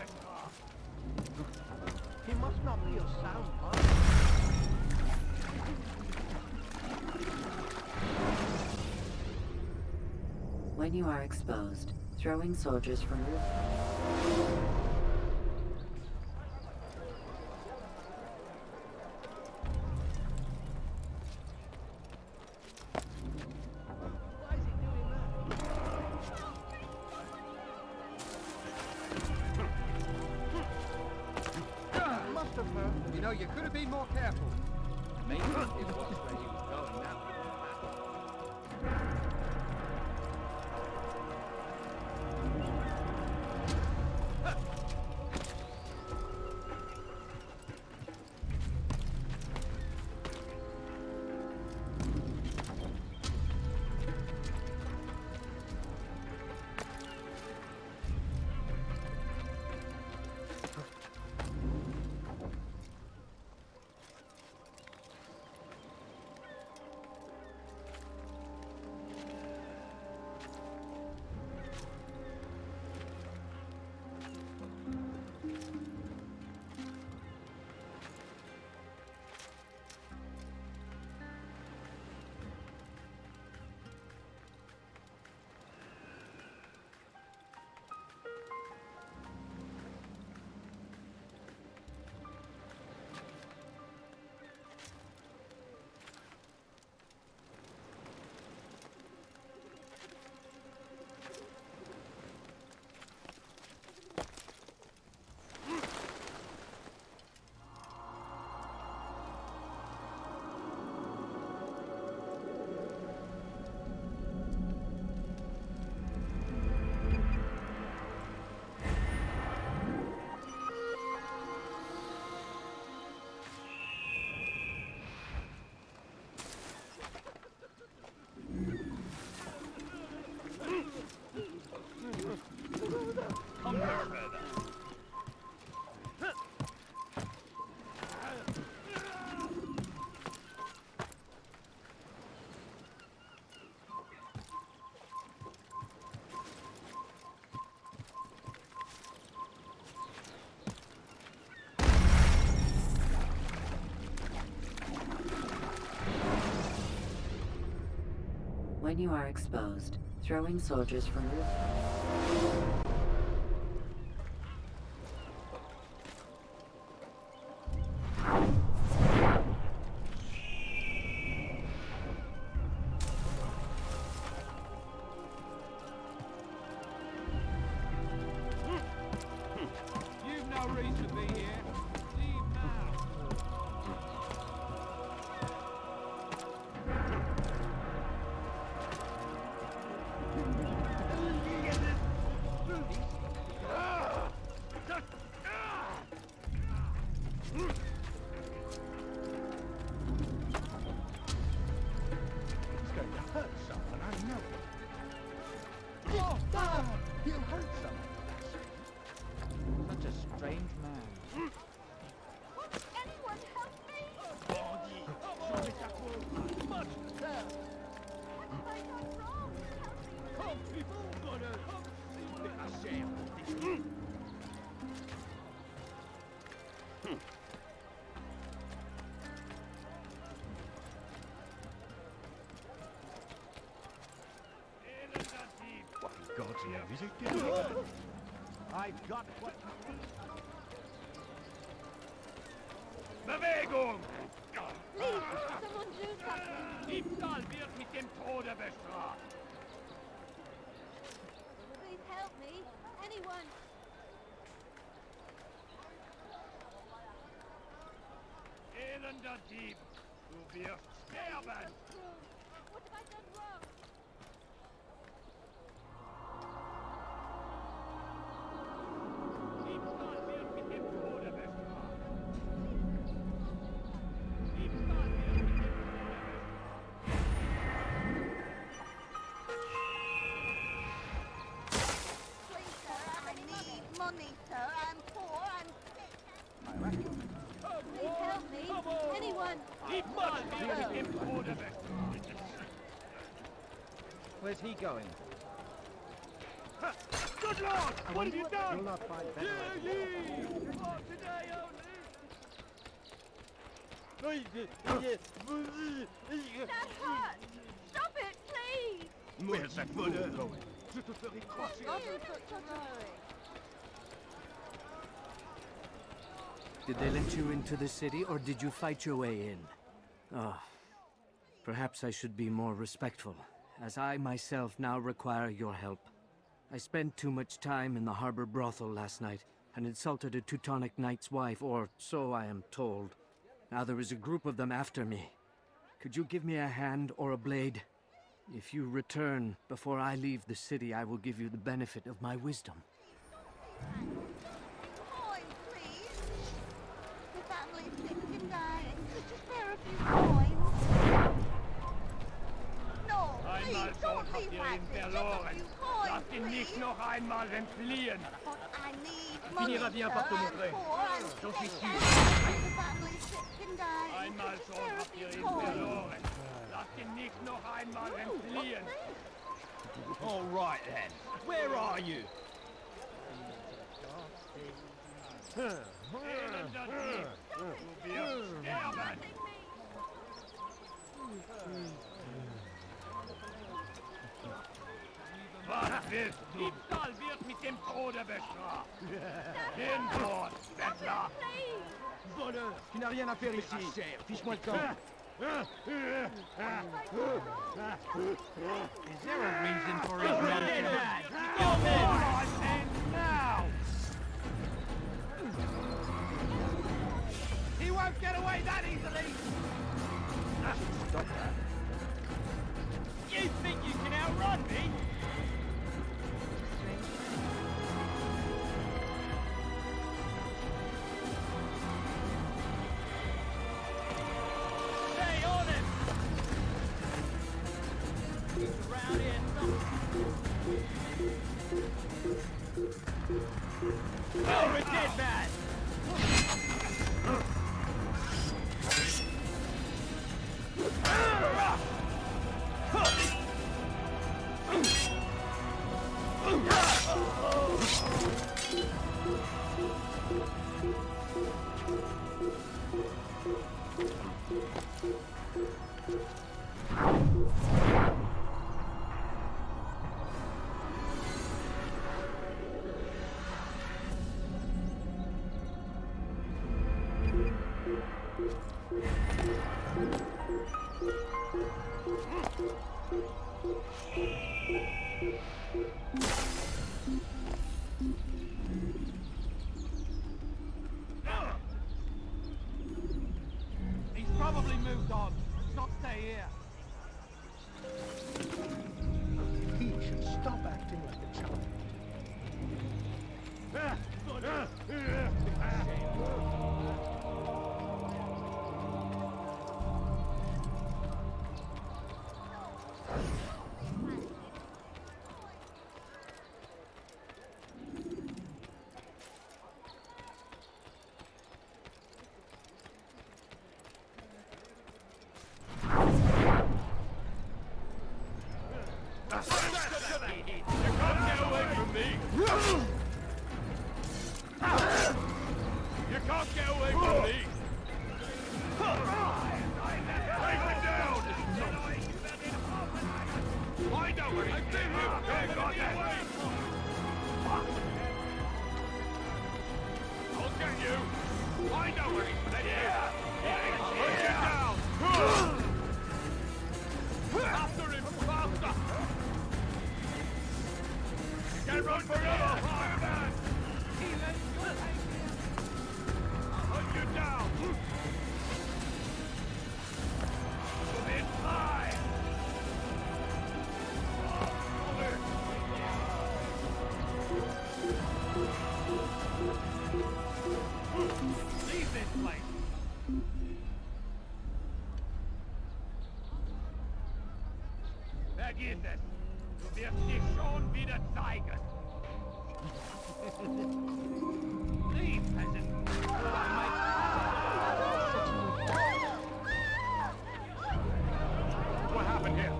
He must not be a sound mind. When you are exposed, throwing soldiers from roof. Must have hurt. You know, you could have been more careful. Maybe it was where he was going now. Come here, brother. When you are exposed, throwing soldiers from roof. You've no reason to be here. Leave now. I've got what you need. Bewegung! Please, someone do something. Diebstahl wird mit dem Tode bestraft. Please help me. Anyone. Elender Dieb, du wirst sterben! What have I done wrong? Diebstahl wird mit dem Tode bestraft. Please, sir, I need money, sir. I'm poor, I'm sick. Please help me. Anyone. Diebstahl wird mit dem Tode bestraft. Where's he going? Good Lord! What have you done? You'll not find better. For today only! That hurts. Stop it, please. Where's that voleur going? Je te ferai crosser. Not in such a hurry. Did they let you into the city, or did you fight your way in? Oh, perhaps I should be more respectful, as I myself now require your help. I spent too much time in the harbor brothel last night, and insulted a Teutonic knight's wife, or so I am told. Now there is a group of them after me. Could you give me a hand or a blade? If you return before I leave the city, I will give you the benefit of my wisdom. Coin, please. The family's sick and dying. Could you spare a few coins? No, Einmal please, schon don't habt leave ihr like ihn this. Just a verloren. few coins, Lasst ihn nicht please. noch einmal entfliehen. But I need Il money, finira bien sir. par te I'm montrer. poor, I'm J'en suis sick, sûr. and the family's sick and dying. Einmal Could you schon spare a habt ihr few ihn coins? verloren. Lasst ihn nicht noch einmal entfliehen. All right then. Where are you? Elender Dieb, du wirst sterben. Was willst du? Diebstahl wird mit dem Tode bestraft. Hinfort, Bettler! Voleur, tu n'as rien à faire ici. Fiche-moi le camp. Is there a reason for his attitude? Go on, now! He won't get away that easily! Stop that. You think you can outrun me? Stay on him! Around here, you're a dead man! He's probably moved on. Let's not stay here. He should stop acting like a child. You can't get away from me! Take him down! I know where he's been! Got him! Vergiss es! Du wirst dich schon wieder zeigen! Leave, peasant! What happened here?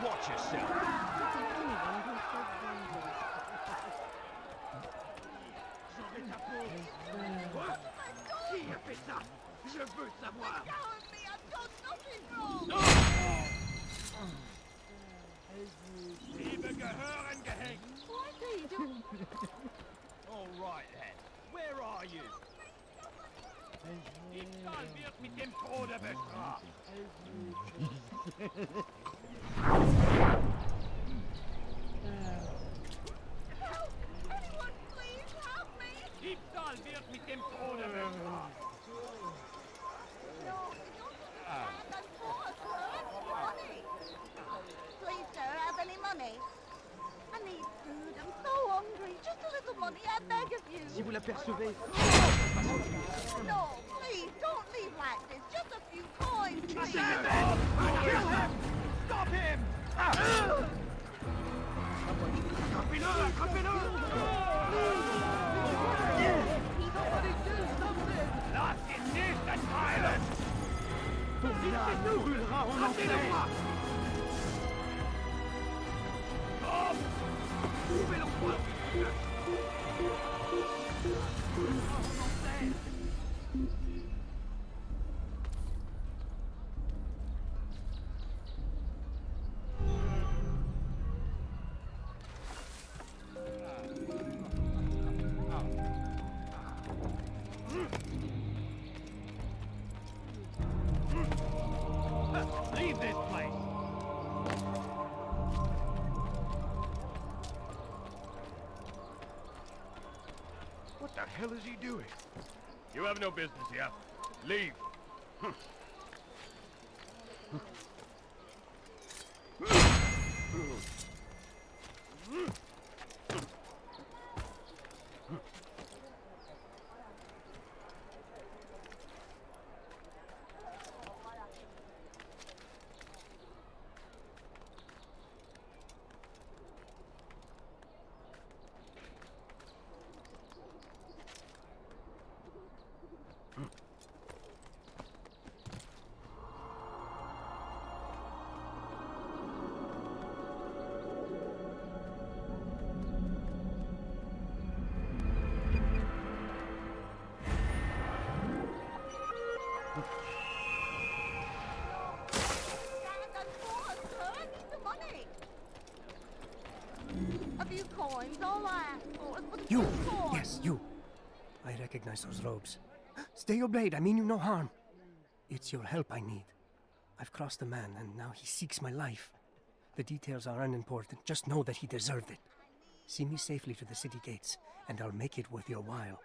Watch yourself! Quoi? Qui a fait ça? Je veux savoir! Liebe gehören gehängt! All right then, where are you? Diebstahl wird mit dem Tode bestraft! Diebstahl wird mit dem Tode bestraft! Please, sir, have any money? I need food. I'm so hungry. Just a little money, I beg of you. Si vous l'apercevez... No, please, don't leave like this. Just a few coins, please. Kill him! Stop him! Attrapez-le! Attrapez-le! Lass ihn nicht entteilen! Il nous brûlera en enfer! Stop! Trouvez l'endroit! Leave this place! What the hell is he doing? You have no business here. Leave. A few coins, all right. Oh, but You! coins. Yes, you! I recognize those robes. Stay your blade, I mean you no harm. It's your help I need. I've crossed a man, and now he seeks my life. The details are unimportant, just know that he deserved it. See me safely to the city gates, and I'll make it worth your while.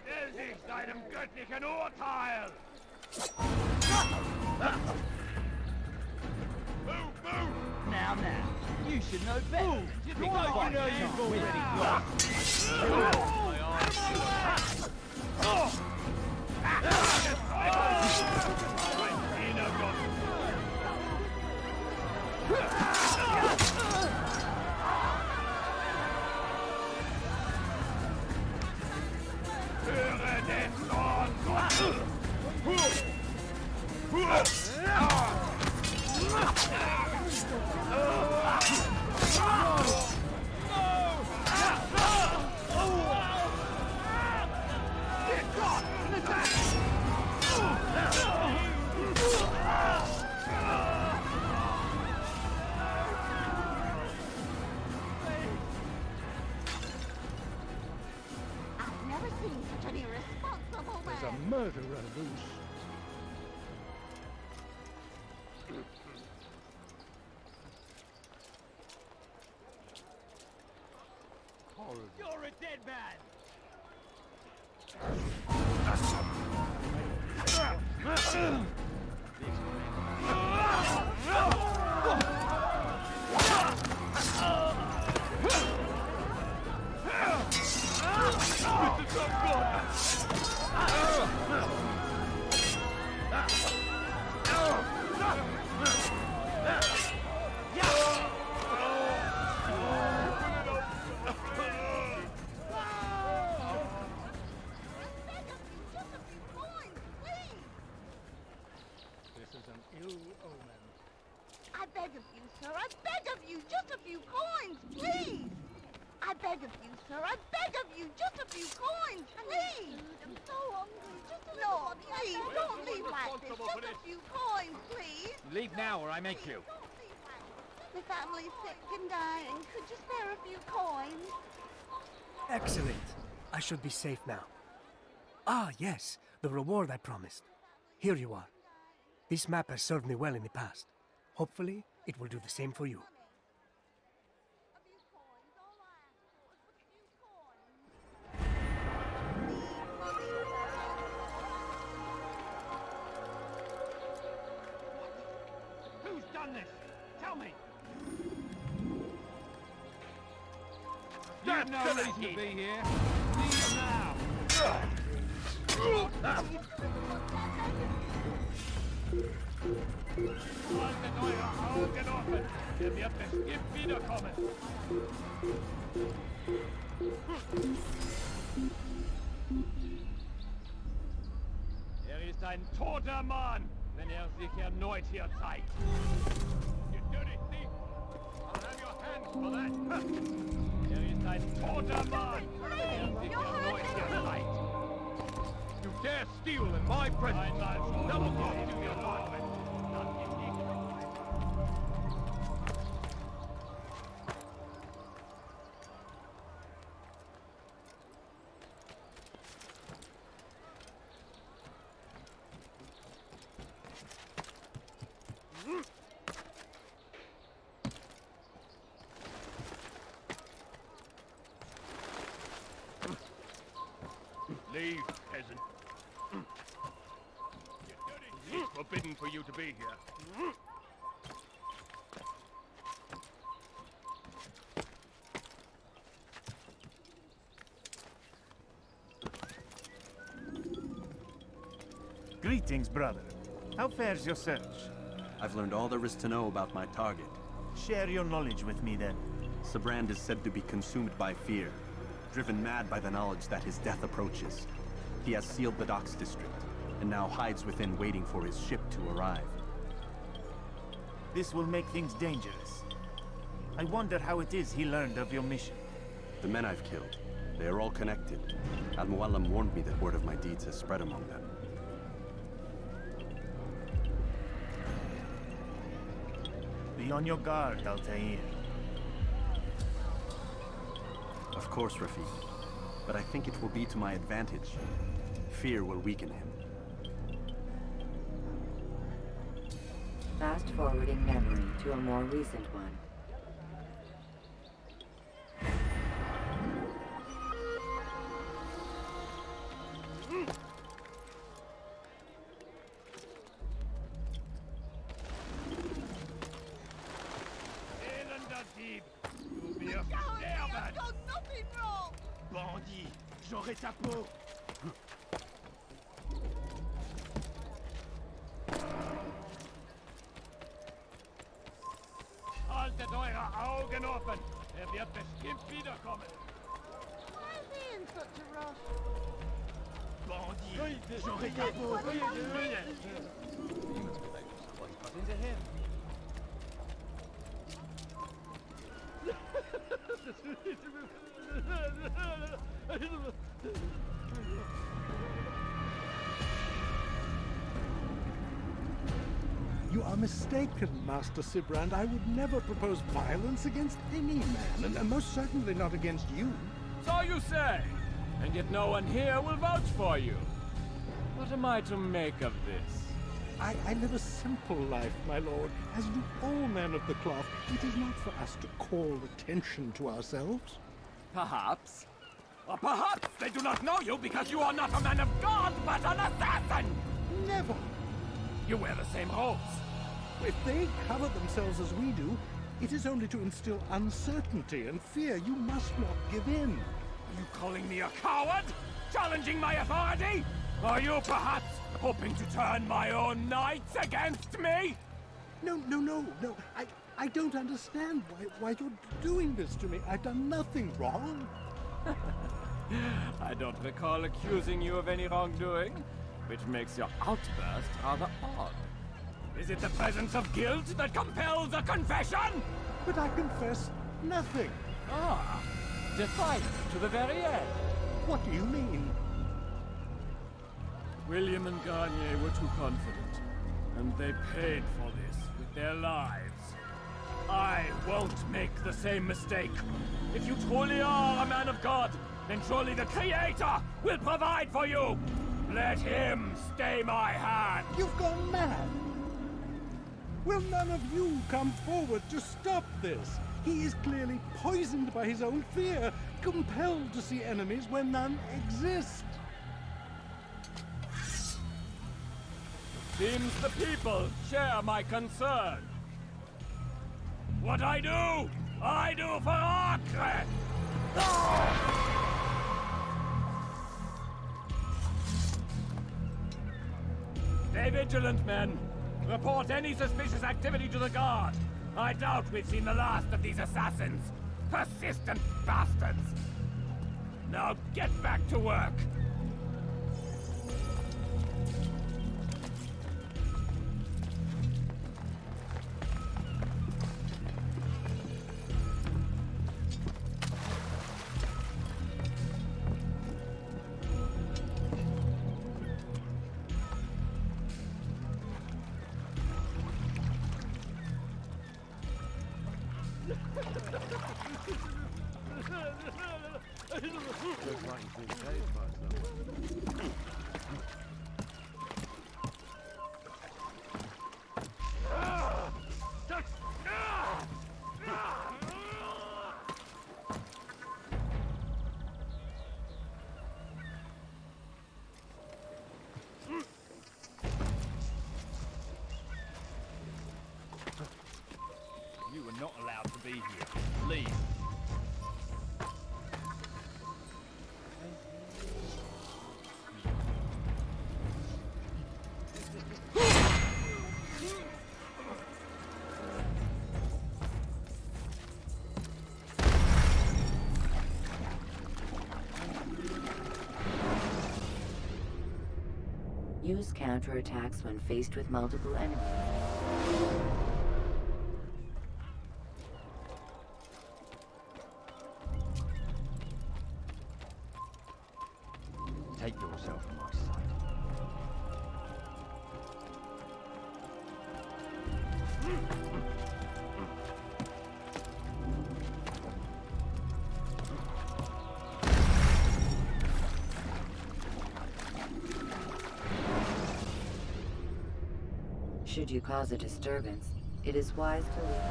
Stell dich deinem göttlichen Urteil! Now, you should know better. Because you know you've already got. Höre den Zorn Gottes! murderer loose. You're a dead man! This is an ill omen. I beg of you, sir. I beg of you, just a few coins, please. I beg of you, sir. I beg of you, just a few coins, please. I'm so hungry. Just a little. Please, don't leave like this. Just a few coins, please. Leave now or I make you. The family's sick and dying. Could you spare a few coins? Excellent. I should be safe now. Ah, yes, the reward I promised. Here you are. This map has served me well in the past. Hopefully, it will do the same for you. Who's done this? Tell me! You have no reason to be here. Leave now! Haltet eure Augen offen! Wird bestimmt wiederkommen! Ist ein toter Mann, wenn sich erneut hier zeigt. You dirty thief! I'll have your hands for that! Ist ein toter Mann, wenn sich erneut hier zeigt. You dare steal in my presence! Double talk to your apartment! Leave, peasant. It's forbidden for you to be here. Greetings, brother. How fares your search? I've learned all there is to know about my target. Share your knowledge with me, then. Sibrand is said to be consumed by fear, driven mad by the knowledge that his death approaches. He has sealed the docks district, and now hides within waiting for his ship to arrive. This will make things dangerous. I wonder how it is he learned of your mission. The men I've killed, they are all connected. Al-Mualim warned me that word of my deeds has spread among them. Be on your guard, Altair. Of course, Rafiq. But I think it will be to my advantage. Fear will weaken him. Fast-forwarding memory to a more recent one. Elender Dieb! Du wirst sterben! I've done nothing wrong! Bandit! J'aurai ta peau! Haltet eure Augen offen! Wird bestimmt wiederkommen! Why is he in such a rush? Bandit! J'aurai ta peau! Got into him. You are mistaken, Master Sibrand. I would never propose violence against any man, and most certainly not against you. So you say, and yet no one here will vouch for you. What am I to make of this? I live a simple life, my lord, as do all men of the cloth. It is not for us to call attention to ourselves. Perhaps. Or perhaps they do not know you because you are not a man of God, but an assassin! Never! You wear the same robes. If they cover themselves as we do, it is only to instill uncertainty and fear. You must not give in. Are you calling me a coward? Challenging my authority? Are you perhaps hoping to turn my own knights against me? No. I don't understand why you're doing this to me. I've done nothing wrong. I don't recall accusing you of any wrongdoing, which makes your outburst rather odd. Is it the presence of guilt that compels a confession? But I confess nothing. Ah, defiant to the very end. What do you mean? William and Garnier were too confident, and they paid for this with their lives. I won't make the same mistake. If you truly are a man of God, then surely the Creator will provide for you. Let him stay my hand. You've gone mad. Will none of you come forward to stop this? He is clearly poisoned by his own fear, compelled to see enemies where none exist. Seems the people share my concern. What I do for Acre! Stay vigilant, men. Report any suspicious activity to the guard. I doubt we've seen the last of these assassins. Persistent bastards. Now get back to work. You are not allowed to be here. Leave. Use counterattacks when faced with multiple enemies. Take yourself from my sight. Should you cause a disturbance, it is wise to leave.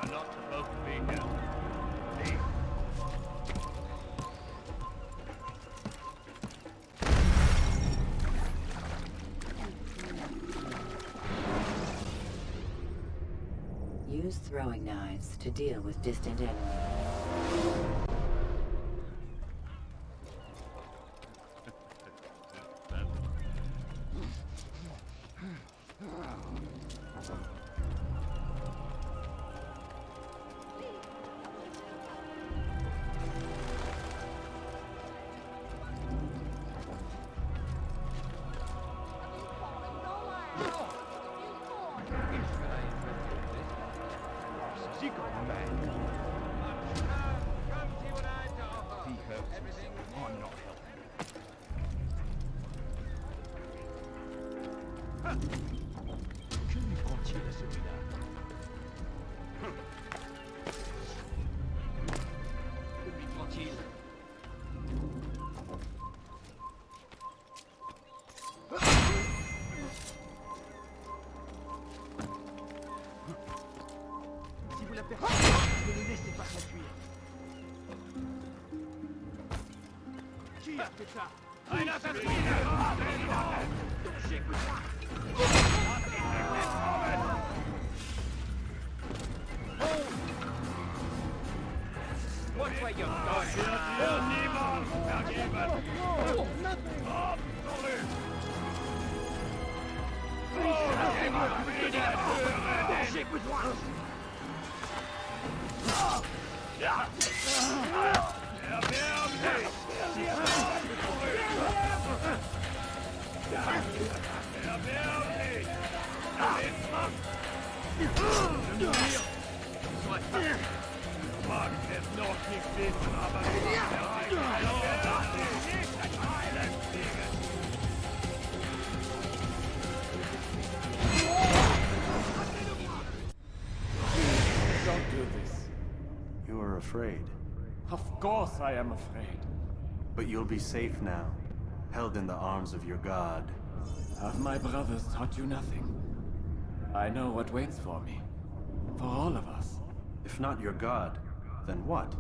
You're not supposed to be here. Leave. Use throwing knives to deal with distant enemies. Watch where you're going. Niemand vergeben. Absolut. Schick mit was. Ja. Mag es noch nicht wissen, aber Don't do this. You are afraid. Of course I am afraid. But you'll be safe now, held in the arms of your god. Have my brothers taught you nothing? I know what waits for me. For all of us. If not your god, then what?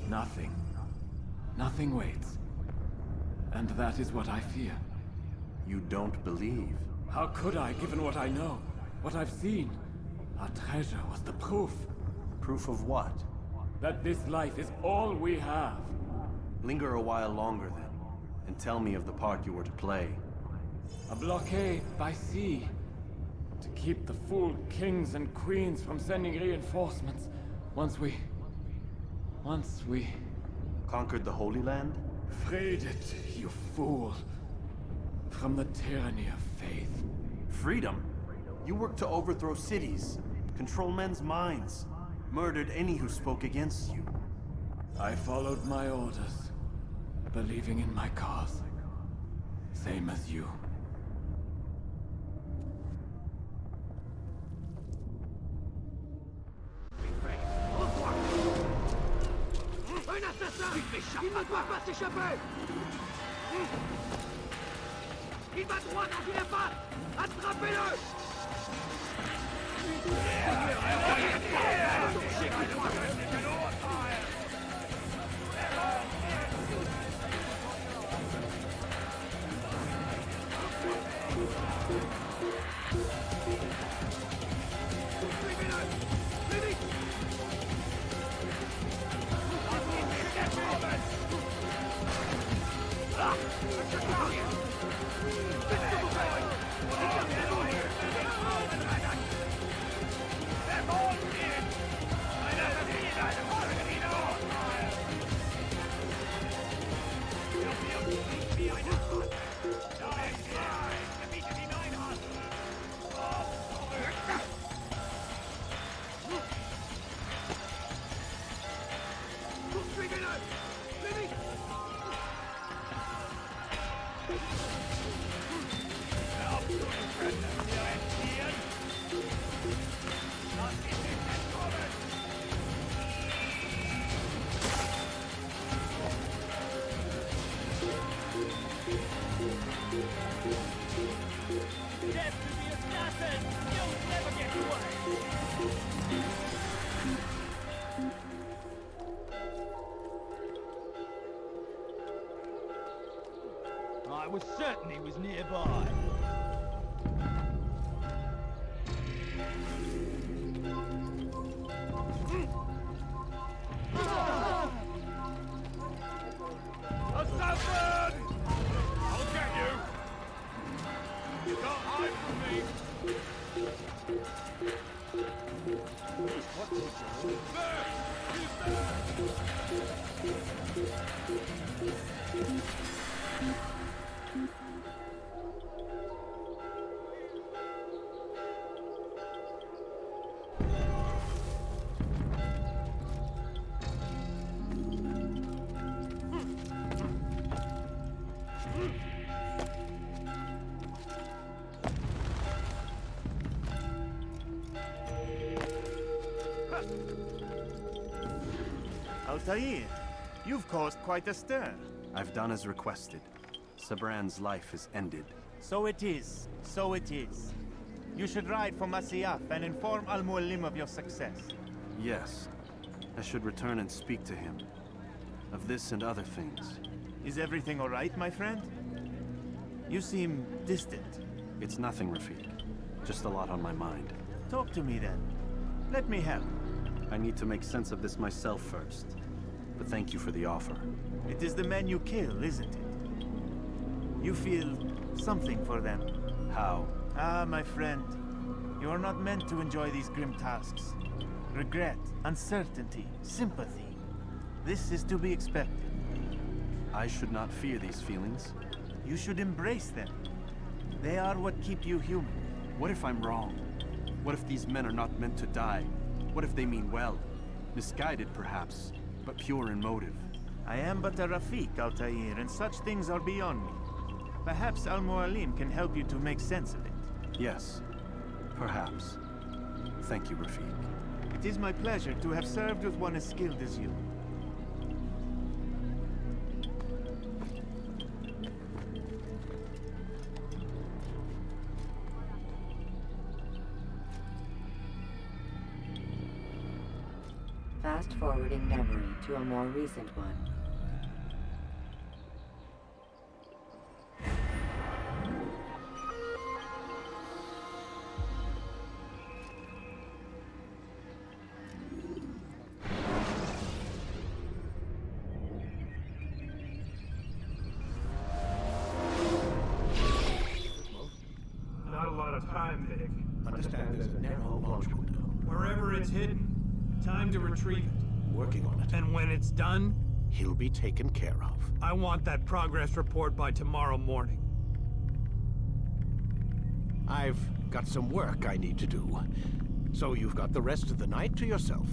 Nothing. Nothing waits. And that is what I fear. You don't believe. How could I, given what I know? What I've seen? Our treasure was the proof. Proof of what? That this life is all we have. Linger a while longer then, and tell me of the part you were to play. A blockade by sea. To keep the fool kings and queens from sending reinforcements. Once we... Conquered the Holy Land? Freed it, you fool. From the tyranny of faith. Freedom? You worked to overthrow cities, control men's minds, murdered any who spoke against you. I followed my orders, believing in my cause. Same as you. Un assassin! Il ne doit pas s'échapper! Il va droit dans une impasse! Attrapez-le! I was certain he was nearby. Assassin! I'll get you! You can't hide from me! What did you do? There! He's there! Altair, you've caused quite a stir. I've done as requested. Sabran's life is ended. So it is. So it is. You should ride for Masyaf and inform Al-Mualim of your success. Yes. I should return and speak to him. Of this and other things. Is everything all right, my friend? You seem distant. It's nothing, Rafik. Just a lot on my mind. Talk to me then. Let me help. I need to make sense of this myself first. But thank you for the offer. It is the men you kill, isn't it? You feel something for them. How? Ah, my friend. You are not meant to enjoy these grim tasks. Regret, uncertainty, sympathy. This is to be expected. I should not fear these feelings. You should embrace them. They are what keep you human. What if I'm wrong? What if these men are not meant to die? What if they mean well? Misguided, perhaps, but pure in motive. I am but a Rafik, Altair, and such things are beyond me. Perhaps Al-Mualim can help you to make sense of it. Yes, perhaps. Thank you, Rafik. It is my pleasure to have served with one as skilled as you. Fast-forwarding memory to a more recent one. Not a lot of time, Vic. Understand there's a narrow launch window. Wherever it's hidden, time to retrieve it. Working on it. And when it's done, He'll be taken care of. I want that progress report by tomorrow morning. I've got some work I need to do. So you've got the rest of the night to yourself.